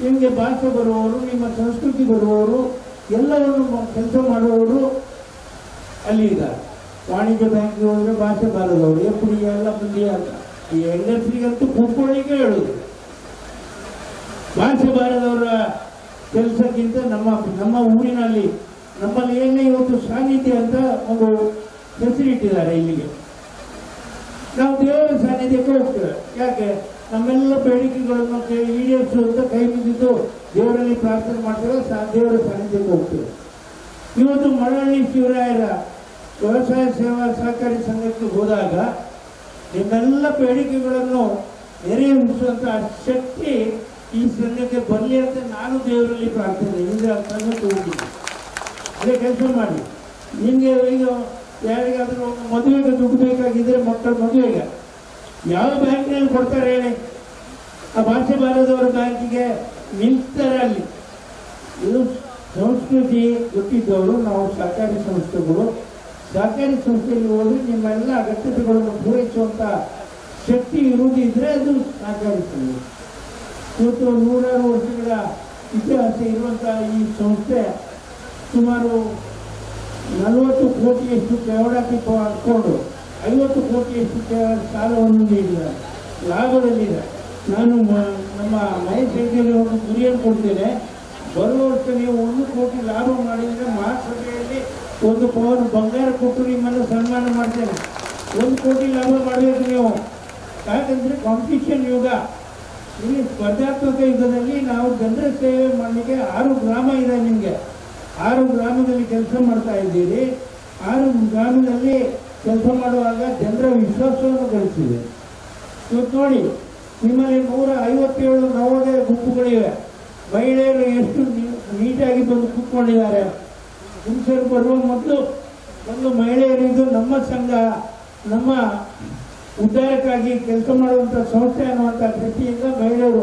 ನಿಮಗೆ ಭಾಷೆ ಬರುವವರು, ನಿಮ್ಮ ಸಂಸ್ಕೃತಿ ಬರುವವರು, ಎಲ್ಲವನ್ನು ಕೆಲಸ ಮಾಡುವವರು ಅಲ್ಲಿ ಇದ್ದಾರೆ. ವಾಣಿಜ್ಯ ಬ್ಯಾಂಕ್ಗೆ ಹೋದರೆ ಭಾಷೆ ಬಾರದವರು, ಎಪ್ಪಡಿ ಎಲ್ಲ ಮಂದಿ ಅಂತ ಈ ಹೆಂಗಸರಿಗಂತೂ ಕೂತ್ಕೊಳ್ಳಿಕ್ಕೆ ಹೇಳುದು. ಭಾಷೆ ಬಾರದವರ ಕೆಲಸಕ್ಕಿಂತ ನಮ್ಮ ಊರಿನಲ್ಲಿ ನಮ್ಮಲ್ಲಿ ಏನೇ ಇವತ್ತು ಸಾನ್ನಿಧ್ಯ ಅಂತ ಒಂದು ಹೆಸರಿಟ್ಟಿದ್ದಾರೆ. ಇಲ್ಲಿಗೆ ನಾವು ದೇವರ ಸಾನ್ನಿಧ್ಯಕ್ಕೆ ಹೋಗ್ತೇವೆ. ಯಾಕೆ? ನಮ್ಮೆಲ್ಲ ಬೇಡಿಕೆಗಳನ್ನು ಈಡೇರಿಸುವಂತ ಕೈ ಮುಗಿದು ದೇವರಲ್ಲಿ ಪ್ರಾರ್ಥನೆ ಮಾಡ್ತೇವೆ, ದೇವರ ಸಾನ್ನಿಧ್ಯಕ್ಕೆ ಹೋಗ್ತೇವೆ. ಇವತ್ತು ಮಳವಳ್ಳಿ ಶಿವರಾಯರ ವ್ಯವಸಾಯ ಸೇವಾ ಸಹಕಾರಿ ಸಂಘಕ್ಕೆ ಹೋದಾಗ ನಿಮ್ಮೆಲ್ಲ ಬೇಡಿಕೆಗಳನ್ನು ನೆರವೇರಿಸುವಂತ ಶಕ್ತಿ ಈ ಸಂಘಕ್ಕೆ ಬರಲಿ ಅಂತ ನಾನು ದೇವರಲ್ಲಿ ಪ್ರಾರ್ಥನೆ ಈಗ ಸಂಘಕ್ಕೆ ಹೋಗಿದ್ದೆ. ಅದೇ ಕೆಲಸ ಮಾಡಿ. ನಿಮಗೆ ಈಗ ಯಾರಿಗಾದ್ರೂ ಒಂದು ಮದುವೆಗೆ ದುಡ್ಡು ಬೇಕಾಗಿದ್ರೆ, ಮಕ್ಕಳ ಮದುವೆಗೆ ಯಾವ ಬ್ಯಾಂಕ್ನಲ್ಲಿ ಕೊಡ್ತಾರೆ ಹೇಳಿ? ಆ ಭಾಷೆ ಬಾರದವರ ಬ್ಯಾಂಕಿಗೆ ನಿಲ್ತಾರೆ. ಅಲ್ಲಿ ಇದು ಸಂಸ್ಕೃತಿ ಗೊತ್ತಿದ್ದವರು ನಾವು ಸಹಕಾರಿ ಸಂಸ್ಥೆಗಳು. ಸಹಕಾರಿ ಸಂಸ್ಥೆಯಲ್ಲಿ ಹೋದ್ರೆ ನಿಮ್ಮೆಲ್ಲ ಅಗತ್ಯತೆಗಳನ್ನು ಪೂರೈಸುವಂತ ಶಕ್ತಿ ಇರುವುದಿದ್ರೆ ಅದು ಸಹಕಾರಿ ಸಂಸ್ಥೆ. ಇವತ್ತು 100 ವರ್ಷಗಳ ಇತಿಹಾಸ ಇರುವಂತಹ ಈ ಸಂಸ್ಥೆ ಸುಮಾರು 40 ಕೋಟಿಯಷ್ಟು ಕೆವಡಕ್ಕೆ ಹಾಕೊಂಡು 50 ಕೋಟಿಯಷ್ಟು ಸಾಲವನ್ನು ನೀಡಿದ್ದಾರೆ, ಲಾಭದಲ್ಲಿದೆ. ನಾನು ನಮ್ಮ ಮಹೇಶ್ ಹೆಗ್ಡೆಗೆ ಒಂದು ಗುರಿಯನ್ನು ಕೊಡ್ತೇನೆ. ಬರುವ ವರ್ಷ ನೀವು 1 ಕೋಟಿ ಲಾಭ ಮಾಡಿದರೆ ಮಹಾಸಭೆಯಲ್ಲಿ 1 ಪವನ್ ಬಂಗಾರ ಕೊಟ್ಟು ನಿಮ್ಮನ್ನು ಸನ್ಮಾನ ಮಾಡ್ತೇನೆ. 1 ಕೋಟಿ ಲಾಭ ಮಾಡಬೇಕು ನೀವು. ಯಾಕಂದ್ರೆ ಕಾಂಪಿಟೇಷನ್ ಯುಗ, ಇಲ್ಲಿ ಸ್ಪರ್ಧಾತ್ಮಕ ಯುಗದಲ್ಲಿ ನಾವು ಜನರ ಸೇವೆ ಮಾಡಲಿಕ್ಕೆ 6 ಗ್ರಾಮ ಇದೆ. ನಿಮಗೆ 6 ಗ್ರಾಮದಲ್ಲಿ ಕೆಲಸ ಮಾಡ್ತಾ ಇದ್ದೀರಿ. 6 ಗ್ರಾಮದಲ್ಲಿ ಕೆಲಸ ಮಾಡುವಾಗ ಜನರ ವಿಶ್ವಾಸವನ್ನು ಗಳಿಸಿದೆ. ಇವತ್ತು ನೋಡಿ, ನಿಮ್ಮಲ್ಲಿ 157 ನವೋದಯ ಗುಂಪುಗಳಿವೆ. ಮಹಿಳೆಯರು ಎಷ್ಟು ನೀಟಾಗಿ ಬಂದು ಕೂತ್ಕೊಂಡಿದ್ದಾರೆ. ಪುರುಷರು ಬರುವ ಮೊದಲು ಒಂದು ಮಹಿಳೆಯರಿದ್ದು ನಮ್ಮ ಸಂಘ ನಮ್ಮ ಉದ್ಧಾರಕ್ಕಾಗಿ ಕೆಲಸ ಮಾಡುವಂಥ ಸಂಸ್ಥೆ ಅನ್ನುವಂಥ ದೃಷ್ಟಿಯಿಂದ ಮಹಿಳೆಯರು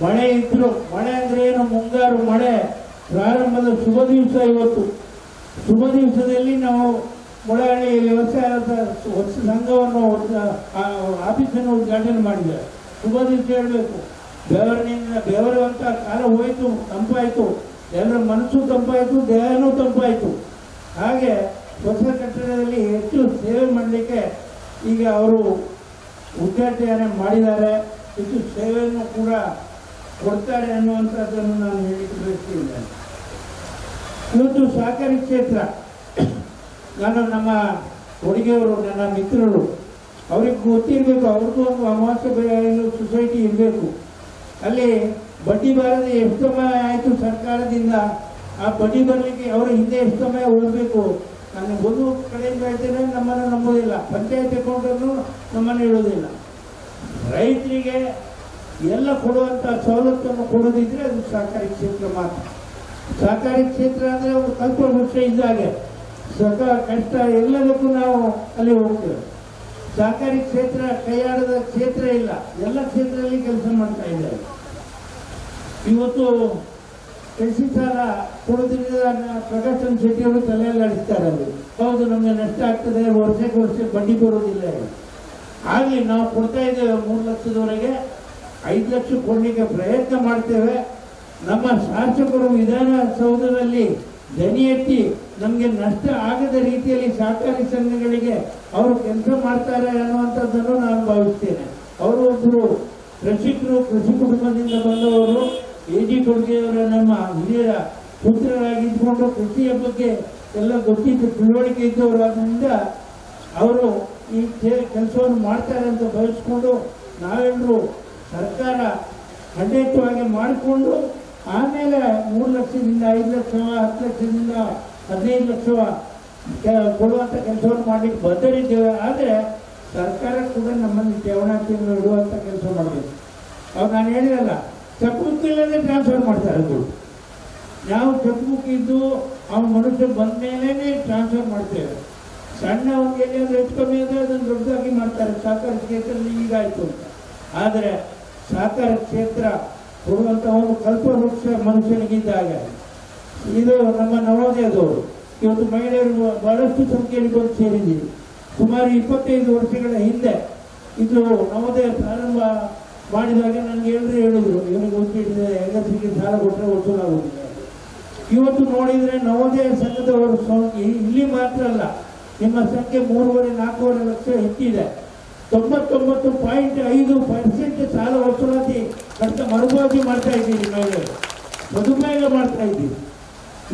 ಮಳೆ ಇದ್ರು. ಮಳೆ ಅಂದ್ರೆ ಏನು? ಮುಂಗಾರು ಮಳೆ ಪ್ರಾರಂಭದ ಶುಭ ದಿವಸ. ಇವತ್ತು ಶುಭ ದಿವಸದಲ್ಲಿ ನಾವು ಮೊಳಹಳ್ಳಿ ವ್ಯವಸಾಯದ ಸಂಘವನ್ನು ಆಫೀಸನ್ನು ಉದ್ಘಾಟನೆ ಮಾಡಿದ್ದಾರೆ. ಶುಭ ದಿವಸ ಹೇಳಬೇಕು. ಬೆವರುವಂತ ಕಾಲ ಹೋಯಿತು, ತಂಪಾಯಿತು, ಎಲ್ಲರ ಮನಸ್ಸು ತಂಪಾಯಿತು, ದೇಹನೂ ತಂಪಾಯಿತು. ಹಾಗೆ ಹೊಸ ಕಟ್ಟಡದಲ್ಲಿ ಹೆಚ್ಚು ಸೇವೆ ಮಾಡಲಿಕ್ಕೆ ಈಗ ಅವರು ಉದ್ಘಾಟನೆ ಮಾಡಿದ್ದಾರೆ. ಹೆಚ್ಚು ಸೇವೆಯನ್ನು ಕೂಡ ಕೊಡ್ತಾರೆ ಅನ್ನುವಂಥದ್ದನ್ನು ನಾನು ಹೇಳಿಕ್ಕೆ ಬಯಸ್ತಿದ್ದೇನೆ. ಇವತ್ತು ಸಹಕಾರಿ ಕ್ಷೇತ್ರ, ನಾನು ನಮ್ಮ ಕೊಡುಗೆಯವರು, ನನ್ನ ಮಿತ್ರರು, ಅವ್ರಿಗೆ ಗೊತ್ತಿರಬೇಕು. ಅವ್ರಿಗೂ ಒಂದು ಅಮಾವಾಸ್ಯ ಬಯಲು ಸೊಸೈಟಿ ಇರಬೇಕು. ಅಲ್ಲಿ ಬಡ್ಡಿ ಬಾರದ ಎಷ್ಟು ಸಮಯ ಆಯಿತು ಸರ್ಕಾರದಿಂದ, ಆ ಬಡ್ಡಿ ಬರಲಿಕ್ಕೆ ಅವರ ಹಿಂದೆ ಎಷ್ಟು ಸಮಯ ಹೋಗಬೇಕು. ನಾನು ಒಂದು ಕಡೆಯಿಂದ ಹೇಳ್ತೇನೆ, ನಮ್ಮನ್ನು ನಂಬೋದಿಲ್ಲ. ಪಂಚಾಯತ್ ಅಕೌಂಟನ್ನು ನಮ್ಮನ್ನು ಇಡೋದಿಲ್ಲ. ರೈತರಿಗೆ ಎಲ್ಲ ಕೊಡುವಂಥ ಸವಲತ್ತನ್ನು ಕೊಡೋದಿದ್ರೆ ಅದು ಸಹಕಾರಿ ಕ್ಷೇತ್ರ ಮಾತ್ರ. ಸಹಕಾರಿ ಕ್ಷೇತ್ರ ಅಂದರೆ ಒಂದು ಕಲ್ಪವೃಕ್ಷ ಇದ್ದಾಗೆ. ಕಷ್ಟ ಎಲ್ಲದಕ್ಕೂ ನಾವು ಅಲ್ಲಿ ಹೋಗ್ತೇವೆ. ಸಹಕಾರಿ ಕ್ಷೇತ್ರ ಕೈಯಾಡದ ಕ್ಷೇತ್ರ ಇಲ್ಲ. ಎಲ್ಲ ಕ್ಷೇತ್ರದಲ್ಲಿ ಕೆಲಸ ಮಾಡ್ತಾ ಇದ್ದಾರೆ. ಇವತ್ತು ಕೃಷಿ ಸಾಲ ಕೊಡೋದ್ರಿಂದ ಪ್ರಕಾಶ್ ಶೆಟ್ಟಿ ಅವರು ತಲೆಯಲ್ಲಿ ಅಡಿಸ್ತಾರೆ. ಅದು ಹೌದು, ನಮಗೆ ನಷ್ಟ ಆಗ್ತದೆ, ವರ್ಷಕ್ಕೆ ವರ್ಷ ಬಡ್ಡಿ ಬರೋದಿಲ್ಲ. ಆಗಲಿ, ನಾವು ಕೊಡ್ತಾ ಇದ್ದೇವೆ 3 ಲಕ್ಷದವರೆಗೆ, 5 ಲಕ್ಷ ಕೊಡಲಿಕ್ಕೆ ಪ್ರಯತ್ನ ಮಾಡ್ತೇವೆ. ನಮ್ಮ ಶಾಸಕರು ವಿಧಾನಸೌಧದಲ್ಲಿ ಧ್ವನಿ ಎತ್ತಿ ನಮಗೆ ನಷ್ಟ ಆಗದ ರೀತಿಯಲ್ಲಿ ಸಹಕಾರಿ ಸಂಘಗಳಿಗೆ ಅವರು ಕೆಲಸ ಮಾಡ್ತಾರೆ ಅನ್ನುವಂಥದ್ದನ್ನು ನಾನು ಭಾವಿಸ್ತೇನೆ. ಅವರು ಒಬ್ಬರು ಕೃಷಿಕರು, ಕೃಷಿ ಕುಟುಂಬದಿಂದ ಬಂದವರು, ಎ.ಜಿ. ಕೊಡುಗೆಯವರ ನಮ್ಮ ಹಿರಿಯರ ಪುತ್ರರಾಗಿದ್ದುಕೊಂಡು ಕೃಷಿಯ ಬಗ್ಗೆ ಎಲ್ಲ ಗೊತ್ತಿದ್ದು ತಿಳುವಳಿಕೆ ಇದ್ದವರು. ಆದ್ದರಿಂದ ಅವರು ಈ ಕೆಲಸವನ್ನು ಮಾಡ್ತಾರೆ ಅಂತ ಭಾವಿಸ್ಕೊಂಡು ನಾವೆಲ್ಲರೂ ಸರ್ಕಾರ ಖಂಡಿತವಾಗಿ ಮಾಡಿಕೊಂಡು ಆಮೇಲೆ 3 ಲಕ್ಷದಿಂದ 5 ಲಕ್ಷ, 10 ಲಕ್ಷದಿಂದ 15 ಲಕ್ಷ ಕೊಡುವಂಥ ಕೆಲಸವನ್ನು ಮಾಡಲಿಕ್ಕೆ ಬದ್ಧರಿದ್ದೇವೆ. ಆದರೆ ಸರ್ಕಾರ ಕೂಡ ನಮ್ಮನ್ನು ಠೇವಣಿಯನ್ನು ಇಡುವಂಥ ಕೆಲಸ ಮಾಡಬೇಕು. ಅವ್ರು ನಾನು ಹೇಳಿದಲ್ಲ, ಚೆಕ್ ಬುಕ್ ಇಲ್ಲದೆ ಟ್ರಾನ್ಸ್ಫರ್ ಮಾಡ್ತಾರೆ ದುಡ್ಡು. ನಾವು ಚೆಕ್ ಬುಕ್ ಇದ್ದು ಅವ್ನ ಮನುಷ್ಯ ಬಂದ ಮೇಲೇ ಟ್ರಾನ್ಸ್ಫರ್ ಮಾಡ್ತೇವೆ. ಸಣ್ಣ ಒಂದು ಎಲ್ಲಿಯಾದ್ರೂ ಹೆಚ್ಚು ಕಮ್ಮಿ ಅಂದರೆ ಅದನ್ನು ದೊಡ್ಡದಾಗಿ ಮಾಡ್ತಾರೆ. ಸಹಕಾರ ಕ್ಷೇತ್ರದಲ್ಲಿ ಈಗಾಯಿತು ಅಂತ. ಆದರೆ ಸಹಕಾರ ಕ್ಷೇತ್ರ ಕೊಡುವಂಥ ಒಂದು ಕಲ್ಪವೃಕ್ಷ ಮನುಷ್ಯನಿಗಿದ್ದಾಗ ಇದು ನಮ್ಮ ನವೋದಯದವರು. ಇವತ್ತು ಮಹಿಳೆಯರು ಬಹಳಷ್ಟು ಸಂಖ್ಯೆಯಲ್ಲಿ ಬಂದು ಸೇರಿದ್ದೀವಿ. ಸುಮಾರು 25 ವರ್ಷಗಳ ಹಿಂದೆ ಇದು ನವೋದಯ ಪ್ರಾರಂಭ ಮಾಡಿದಾಗ ನನಗೆ ಹೇಳಿದ್ರು, ಇವನಿಗೆ ಗೊತ್ತಿಟ್ಟಿದೆ, ಹೆಂಗಸರಿಗೆ ಸಾಲ ಕೊಟ್ಟರೆ ವಸೂಲಾಗುವುದಿಲ್ಲ. ಇವತ್ತು ನೋಡಿದರೆ ನವೋದಯ ಸಂಘದವರು ಇಲ್ಲಿ ಮಾತ್ರ ಅಲ್ಲ, ನಿಮ್ಮ ಸಂಖ್ಯೆ 3.5-4 ಲಕ್ಷ ಹೆಚ್ಚಿದೆ. 99.5% ಸಾಲ ವಸೂಲಾತಿ ಮರುಪಾವತಿ ಮಾಡ್ತಾ ಇದ್ದೀರಿ. ಮಹಿಳೆಯರು ಸದುಪಯೋಗ ಮಾಡ್ತಾ ಇದ್ದೀವಿ.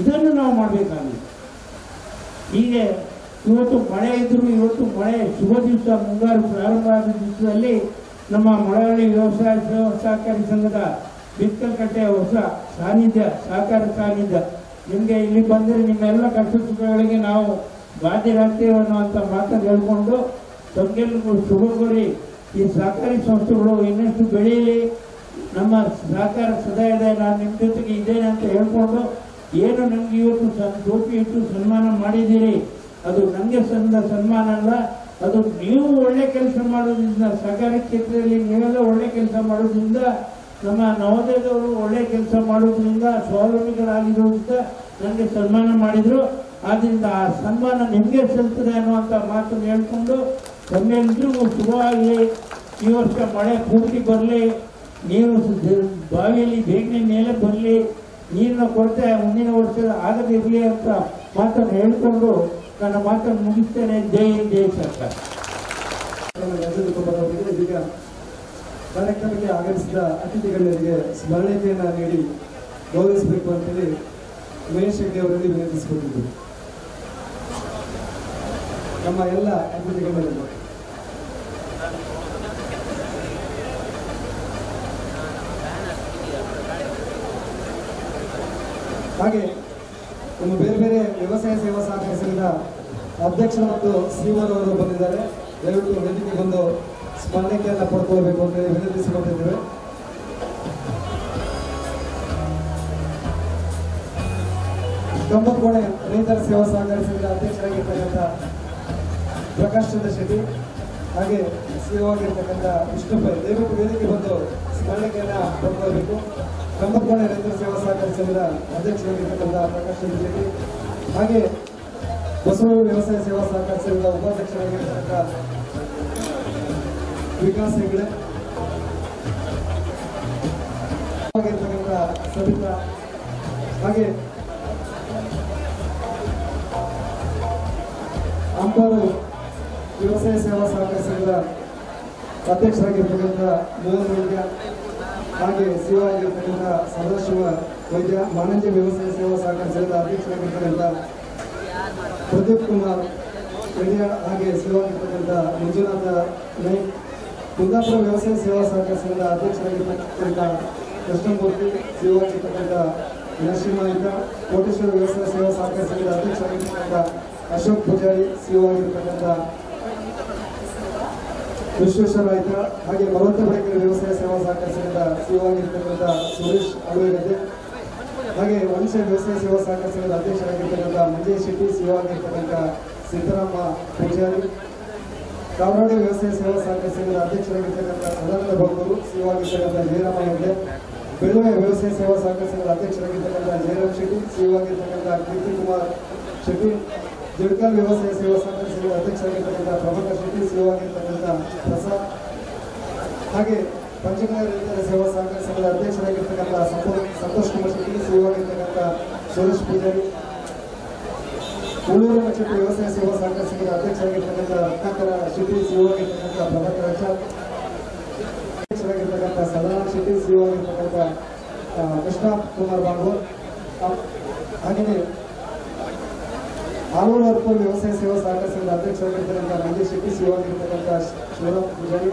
ಇದನ್ನು ನಾವು ಮಾಡಬೇಕಾಗಿದೆ. ಹೀಗೆ ಇವತ್ತು ಮಳೆ ಇದ್ದರೂ ಇವತ್ತು ಮಳೆ ಶುಭ ದಿವಸ, ಮುಂಗಾರು ಪ್ರಾರಂಭ ಆದ ದಿವಸದಲ್ಲಿ ನಮ್ಮ ಮಳವಳ್ಳಿ ವ್ಯವಸಾಯ ಸಹಕಾರಿ ಸಂಘದ ಬಿಕ್ಕಲ್ಕಟ್ಟೆಯ ಹೊಸ ಸಾನ್ನಿಧ್ಯ, ಸಹಕಾರ ಸಾನ್ನಿಧ್ಯ. ನಿಮಗೆ ಇಲ್ಲಿ ಬಂದರೆ ನಿಮ್ಮೆಲ್ಲ ಕಷ್ಟ ಸುಖಗಳಿಗೆ ನಾವು ಬಾಧ್ಯರಾಗ್ತೇವೆ ಅನ್ನುವಂಥ ಮಾತನ್ನು ಹೇಳ್ಕೊಂಡು ತಮಗೆಲ್ಲರಿಗೂ ಶುಭ ಕೋರಿ ಈ ಸಹಕಾರಿ ಸಂಸ್ಥೆಗಳು ಇನ್ನಷ್ಟು ಬೆಳೆಯಲಿ. ನಮ್ಮ ಸಹಕಾರ ಸದಾ ಇದೆ, ನಾನು ನಿಮ್ಮ ಜೊತೆಗೆ ಇದ್ದೇನೆ ಅಂತ ಹೇಳ್ಕೊಂಡು, ಏನು ನನಗೆ ಇವತ್ತು ಟೋಪಿ ಇಟ್ಟು ಸನ್ಮಾನ ಮಾಡಿದ್ದೀರಿ, ಅದು ನನಗೆ ಸನ್ಮಾನ ಅಲ್ಲ, ಅದು ನೀವು ಒಳ್ಳೆ ಕೆಲಸ ಮಾಡೋದ್ರಿಂದ, ಸಹಕಾರಿ ಕ್ಷೇತ್ರದಲ್ಲಿ ನೀವೆಲ್ಲ ಒಳ್ಳೆ ಕೆಲಸ ಮಾಡೋದ್ರಿಂದ, ನಮ್ಮ ನವೋದಯದವರು ಒಳ್ಳೆ ಕೆಲಸ ಮಾಡೋದ್ರಿಂದ, ಸ್ವಾವಲಂಬಿಗಳಾಗಿರೋದ್ರಿಂದ ನನಗೆ ಸನ್ಮಾನ ಮಾಡಿದರು. ಆದ್ದರಿಂದ ಆ ಸನ್ಮಾನ ನಿಮಗೆ ಸಲ್ತದೆ ಅನ್ನುವಂಥ ಮಾತನ್ನು ಹೇಳ್ಕೊಂಡು ತಮ್ಮೆಲ್ಲರಿಗೂ ಶುಭವಾಗಲಿ. ಈ ವರ್ಷ ಮಳೆ ಪೂರ್ತಿ ಬರಲಿ, ನೀರು ಬಾವಿಯಲ್ಲಿ ಬೇಗನೆ ಮೇಲೆ ಬರಲಿ, ನೀರಿನ ಕೊರತೆ ಮುಂದಿನ ವರ್ಷ ಆಗದಿರಲಿ ಅಂತ ಮಾತನ್ನು ಹೇಳಿಕೊಂಡು ನನ್ನ ಮಾತನ್ನು ಮುಗಿಸ್ತೇನೆ. ಜೈ ಜೈ ಸರ್ಕಾರ. ಇದೀಗ ಕಾರ್ಯಕ್ರಮಕ್ಕೆ ಆಗಮಿಸಿದ ಅತಿಥಿಗಳಿಗೆ ಸ್ಮರಣೆಯನ್ನು ನೀಡಿ ಗೌರವಿಸಬೇಕು ಅಂತೇಳಿ ಮಹೇಶ್ ಹೆಗ್ಡೆ ಅವರಲ್ಲಿ ವಿನಂತಿಸಿಕೊಂಡಿದ್ದರು. ನಮ್ಮ ಎಲ್ಲ ಅತಿಥಿಗಳಲ್ಲಿ ಹಾಗೆ ನಮ್ಮ ಬೇರೆ ಬೇರೆ ವ್ಯವಸಾಯ ಸೇವಾ ಸಹಕಾರ ಸಂಘದ ಅಧ್ಯಕ್ಷರು ಮತ್ತು ಸಿಒರ್ ಅವರು ಬಂದಿದ್ದಾರೆ. ದಯವಿಟ್ಟು ವೇದಿಕೆ ಬಂದು ಸ್ಮರಣೆಯನ್ನು ಪಡ್ಕೊಳ್ಬೇಕು ಅಂತ ವಿನಂತಿಸಿಕೊಂಡಿದ್ದೇವೆ. ಕಂಬಕೋಣೆ ರೈತರ ಸೇವಾ ಸಹಕಾರ ಸಂಘದ ಅಧ್ಯಕ್ಷರಾಗಿರ್ತಕ್ಕಂಥ ಪ್ರಕಾಶ್ ಚಂದ್ರ ಶೆಟ್ಟಿ ಹಾಗೆ ಸಿಒ ಆಗಿರ್ತಕ್ಕಂಥ ವಿಷ್ಣುಪೈ ದಯವಿಟ್ಟು ವೇದಿಕೆ ಬಂದು ಸ್ಮರಣೆಯನ್ನು ಪಡ್ಕೊಳ್ಬೇಕು. ಕಂಬಕೋಣೆ ರೈತರ ಸೇವಾ ಸಹಕಾರ ಸಂಘದ ಅಧ್ಯಕ್ಷರಾಗಿರ್ತಕ್ಕಂಥ ಪ್ರಕಾಶ್ ಚಂದ್ರ ಶೆಟ್ಟಿ ಹಾಗೆ ಬಸವ ವ್ಯವಸಾಯ ಸೇವಾ ಸಹಕಾರ ಸಂಘದ ಉಪಾಧ್ಯಕ್ಷರಾಗಿರ್ತಕ್ಕಂಥ ವಿಕಾಸ್ ಹೆಗ್ಡೆ ಆಗಿರ್ತಕ್ಕಂಥ ಸಬಿತಾ ಹಾಗೆ ಅಂಪಾರು ವ್ಯವಸಾಯ ಸೇವಾ ಸಹಕಾರ ಸಂಘದ ಅಧ್ಯಕ್ಷರಾಗಿರ್ತಕ್ಕಂಥ ಮೋಹನ್ ವೈದ್ಯ ಹಾಗೆ ಸಿಒ ಆಗಿರ್ತಕ್ಕಂಥ ಸದಾಶಿವ ವೈದ್ಯ, ಮಾನಂಜಿ ವ್ಯವಸಾಯ ಸೇವಾ ಸಹಕಾರ ಸಂಘದ ಅಧ್ಯಕ್ಷರಾಗಿರ್ತಕ್ಕಂಥ ಪ್ರದೀಪ್ ಕುಮಾರ್ ವೈದ್ಯ ಹಾಗೆ ಸಿಒ ಆಗಿರ್ತಕ್ಕಂಥ ಮಂಜುನಾಥ ನಾಯ್ಕ್, ಕುಂದಾಪುರ ವ್ಯವಸಾಯ ಸೇವಾ ಸಹಕಾರ ಸಂಘದ ಅಧ್ಯಕ್ಷರಾಗಿರ್ತಕ್ಕಂಥ ಕೃಷ್ಣಮೂರ್ತಿ, ಸಿಒ ಆಗಿರ್ತಕ್ಕಂಥ ನರಸಿಂಹಾಯ್ಕ, ಕೋಟೇಶ್ವರ ವ್ಯವಸಾಯ ಸೇವಾ ಸಹಕಾರ ಸಂಘದ ಅಧ್ಯಕ್ಷರಾಗಿರ್ತಕ್ಕಂಥ ಅಶೋಕ್ ಪೂಜಾರಿ, ಸಿಒ ಆಗಿರ್ತಕ್ಕಂಥ ವಿಶ್ವೇಶ್ವರ ಆಯ್ತ ಹಾಗೆ ಮರವಂತ ಬಡಕೆರೆ ವ್ಯವಸಾಯ ಸೇವಾ ಸಹಕಾರ ಸಂಘದ ಸಿಒ ಆಗಿರ್ತಕ್ಕಂಥ ಸುರೇಶ್ ಅಳುವೆಗದ್ದೆ ಹಾಗೆ ವಂಶ ವ್ಯವಸಾಯ ಸೇವಾ ಸಹಕಾರ ಸಂಘದ ಅಧ್ಯಕ್ಷರಾಗಿರ್ತಕ್ಕಂಥ ಮಂಜೇಶ್ ಶೆಟ್ಟಿ, ಸಿಒ ಆಗಿರ್ತಕ್ಕಂಥ ಸಿದ್ದರಾಮ ಪೂಜಾರಿ, ಕಾವರಾಡಿ ವ್ಯವಸಾಯ ಸೇವಾ ಸಹಕಾರ ಸಂಘದ ಅಧ್ಯಕ್ಷರಾಗಿರ್ತಕ್ಕಂಥ ಸದಾನಂದ ಭಕ್ತರು, ಸಿಒ ಆಗಿರ್ತಕ್ಕಂಥ ಜಯರಾಮ ಹೆಗ್ಡೆ ಬೆಳ್ಳುವೆ ವ್ಯವಸಾಯ ಸೇವಾ ಸಹಕಾರ ಸಂಘದ ಅಧ್ಯಕ್ಷರಾಗಿರ್ತಕ್ಕಂಥ ಜಯರಾಮ್ ಶೆಟ್ಟಿ, ಸಿಇಒ ಆಗಿರ್ತಕ್ಕಂಥ ಕೀರ್ತಿ ಕುಮಾರ್ ಶೆಟ್ಟಿ, ಜಡ್ಕಲ್ ವ್ಯವಸಾಯ ಸೇವಾ ಸಹಕಾರ ಸಂಘದ ಅಧ್ಯಕ್ಷರಾಗಿರ್ತಕ್ಕಂಥ ಪ್ರಭಾಕರ್ ಶೆಟ್ಟಿ, ಸಿಇಒ ಆಗಿರ್ತಕ್ಕಂಥ ಪ್ರಸಾದ್, ಹಾಗೆ ಪಂಚಗಂಗಾ ರೈತರ ಸೇವಾ ಸಹಕಾರ ಸಂಘದ ಅಧ್ಯಕ್ಷರಾಗಿರ್ತಕ್ಕಂಥ ಸಂತೋಷ್ ಕುಮಾರ್ ಶೆಟ್ಟಿ, ಸಿಇಒ ಆಗಿರ್ತಕ್ಕಂಥ ಸುರೇಶ್ ಪೂಜಾರಿ, ಉಳ್ಳೂರು ಮಚ್ಚಟ್ಟು ವ್ಯವಸಾಯ ಸೇವಾ ಸಹಕಾರ ಸಂಘದ ಅಧ್ಯಕ್ಷರಾಗಿರ್ತಕ್ಕಂಥ ರತ್ನಾಕರ ಶೆಟ್ಟಿ, ಸಿಇಒ ಆಗಿರ್ತಕ್ಕಂಥ ಪ್ರಭಾಕರ್ ಆಚಾರ್, ಅಧ್ಯಕ್ಷರಾಗಿರ್ತಕ್ಕಂಥ ಸದಾನಂದ ಶೆಟ್ಟಿ, ಸಿಇಒ ಆಗಿರ್ತಕ್ಕಂಥ ಕೃಷ್ಣ ಕುಮಾರ್ ಬಾಂಗೂರ್, ಹಾಗೆಯೇ ಆಲೂರು ಅರ್ಪೂರ್ ವ್ಯವಸಾಯ ಸೇವಾ ಸಹಕಾರ ಸಂಘದ ಅಧ್ಯಕ್ಷರಾಗಿರ್ತಕ್ಕಂಥ ಮಂಜೇಶ್ ಶೆಟ್ಟಿ, ಸಿಇಒ ಆಗಿರ್ತಕ್ಕಂಥ ಶಿವರಾಮ್ ಪೂಜಾರಿ,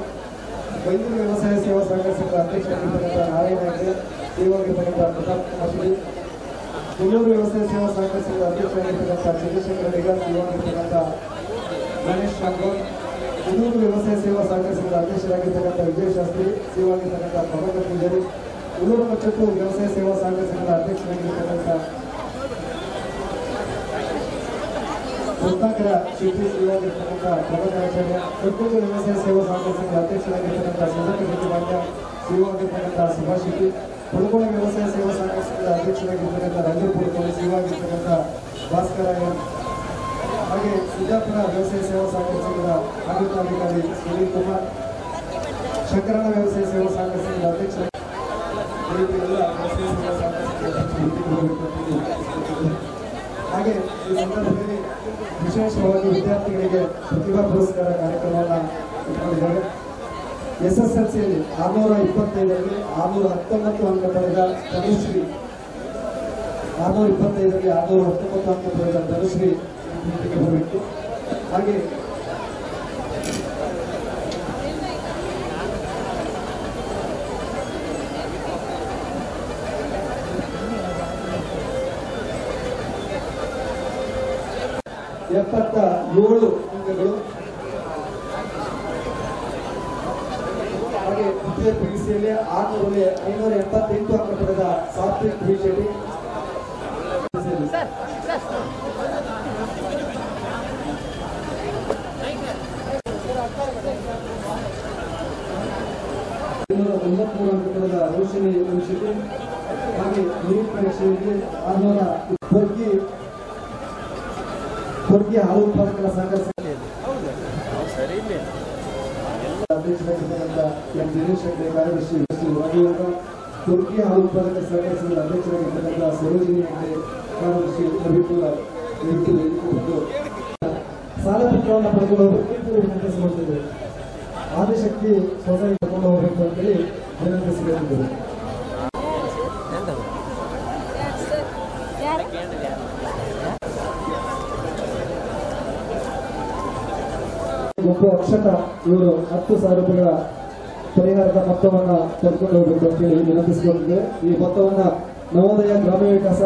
ಬೈಂದೂರು ವ್ಯವಸಾಯ ಸೇವಾ ಸಹಕಾರ ಸಂಘದ ಅಧ್ಯಕ್ಷರಾಗಿರ್ತಕ್ಕಂಥ ನಾರಾಯಣ ಹೆಗ್ಡೆ, ಸಿಇಒ ಆಗಿರ್ತಕ್ಕಂಥ ಪ್ರತಾಪ್ ಕುಮಾರ್ ಶೆಟ್ಟಿ, ಬೆಂಗಳೂರು ವ್ಯವಸಾಯ ಸೇವಾ ಸಹಕಾರ ಸಂಘದ ಅಧ್ಯಕ್ಷರಾಗಿರ್ತಕ್ಕಂಥ ಚಂದ್ರಶೇಖರ ಡಿಗರ್, ಸಿಇಒ ಆಗಿರ್ತಕ್ಕಂಥ ಗಣೇಶ್ ಶಾಂಗೂರ್, ಬೆಂಗಳೂರು ವ್ಯವಸಾಯ ಸೇವಾ ಸಹಕಾರ ಸಂಘದ ಅಧ್ಯಕ್ಷರಾಗಿರ್ತಕ್ಕಂಥ ವಿಜಯ ಶಾಸ್ತ್ರಿ, ಸಿಇಒ ಆಗಿರ್ತಕ್ಕಂಥ ಪ್ರಭಾಕರ್ ಪೂಜಾರಿ, ಉಳ್ಳೂರು ಮಚ್ಚಟ್ಟು ವ್ಯವಸಾಯ ಸೇವಾ ಸಹಕಾರ ಸಂಘದ ಅಧ್ಯಕ್ಷರಾಗಿರ್ತಕ್ಕಂಥ ರತ್ನಾಕರ ಶೆಟ್ಟಿ, ಸಿಇಒ ಆಗಿರ್ತಕ್ಕಂಥ ಪ್ರಭಾಕರ್ ಆಚಾರ್ಯ, ಕೊಟ್ಟೂರು ವ್ಯವಸಾಯ ಸೇವಾ ಸಹಕಾರ ಸಂಘದ ಅಧ್ಯಕ್ಷರಾಗಿರ್ತಕ್ಕಂಥ ಸುಧಾಕರ್ ಶೆಟ್ಟಿ ಭಾಗ್ಯ, ಸಿಇಒ ಆಗಿರ್ತಕ್ಕಂಥ ಸುಭಾಷ್ ಶೆಟ್ಟಿ, ಪುಳಕೋಳ ವ್ಯವಸಾಯ ಸೇವಾ ಸಹಕಾರ ಸಂಘದ ಅಧ್ಯಕ್ಷರಾಗಿರ್ತಕ್ಕಂಥ ರಂಜನ್ ಪುಳಕೋಳ, ಸಿಇಒ ಆಗಿರ್ತಕ್ಕಂಥ ಭಾಸ್ಕರ ಎಂ, ಹಾಗೆ ಸಿದ್ದಾಪುರ ವ್ಯವಸಾಯ ಸೇವಾ ಸಹಕಾರ ಸಂಘದ ಆಡಳಿತಾಧಿಕಾರಿ ಸುನೀಲ್ ಕುಮಾರ್, ಶಂಕರಣ್ಣ ವ್ಯವಸಾಯ ಸೇವಾ ಸಹಕಾರ ಸಂಘದ ಅಧ್ಯಕ್ಷ, ಹಾಗೆ ಈ ಸಂದರ್ಭದಲ್ಲಿ ವಿಶೇಷವಾಗಿ ವಿದ್ಯಾರ್ಥಿಗಳಿಗೆ ಪ್ರತಿಭಾ ಪುರಸ್ಕಾರ ಕಾರ್ಯಕ್ರಮವನ್ನು ಇಟ್ಕೊಂಡಿದ್ದಾರೆ. SSLCಯಲ್ಲಿ 625ರಲ್ಲಿ 619 ಅಂಕ ಪಡೆದ ತನುಶ್ರೀ, 625ರಲ್ಲಿ 619 ಅಂಕ ಪಡೆದ ತನುಶ್ರೀ ಬರಬೇಕು. ಹಾಗೆ ಏಳು ಅಂಕಗಳು. ಹಾಗೆ ದ್ವಿತೀಯ PUCಯಲ್ಲಿ 588 ಅಂಕ ಪಡೆದ ಸಾತ್ವಿಕ್ ಬಿ ಶೆಟ್ಟಿ, $93 ಅಂಕ ಪಡೆದ ರೋಷಿನಿ ಎಂ ಶೆಟ್ಟಿ, ಹಾಗೆ ನೀಟ್ ಪರೀಕ್ಷೆಯಲ್ಲಿ 600 ಕೊರ್ಗಿ ಹಾಲು ಉತ್ಪಾದಕರ ಸಹಕಾರ ಅಧ್ಯಕ್ಷರಾಗಿರ್ತಕ್ಕಂಥ ಎಂ ದಿನೇಶ್ ಹೆಗ್ಡೆ, ಕಾರ್ಯದರ್ಶಿ ರವಿವರ್ಮ, ಕೊರ್ಗಿ ಹಾಲು ಉತ್ಪಾದಕರ ಸಹಕಾರ ಸಂಘದ ಅಧ್ಯಕ್ಷರಾಗಿರ್ತಕ್ಕಂಥ ಸರೋಜಿನಿ ಹೆಗ್ಡೆ, ಕಾರ್ಯದರ್ಶಿ ರವಿಕುಮಾರ್ ಇದ್ದು ಸಾಲ ಪತ್ರವನ್ನು ಪಡೆದುಕೊಂಡು ವಿನಂತಿಸಿಕೊಂಡಿದ್ದೇವೆ. ಆದಿಶಕ್ತಿ ಸೊಸೈಟಿ ತಗೊಂಡು ಹೋಗಬೇಕು ಅಂತೇಳಿ ವಿನಂತಿಸಿಕೊಂಡಿದ್ದೇವೆ. ಒಬ್ಬ ಅಕ್ಷತ ಇವರು 10,000 ರೂಪಾಯಿಗಳ ಪರಿಹಾರದ ಮೊತ್ತವನ್ನು ತೆಗೆದುಕೊಂಡು ಹೋಗಬೇಕು ಅಂತೇಳಿ ವಿನಂತಿಸಿಕೊಂಡಿದ್ದೇವೆ. ಈ ಮೊತ್ತವನ್ನು ನವೋದಯ ಗ್ರಾಮೀಣ ವಿಕಾಸ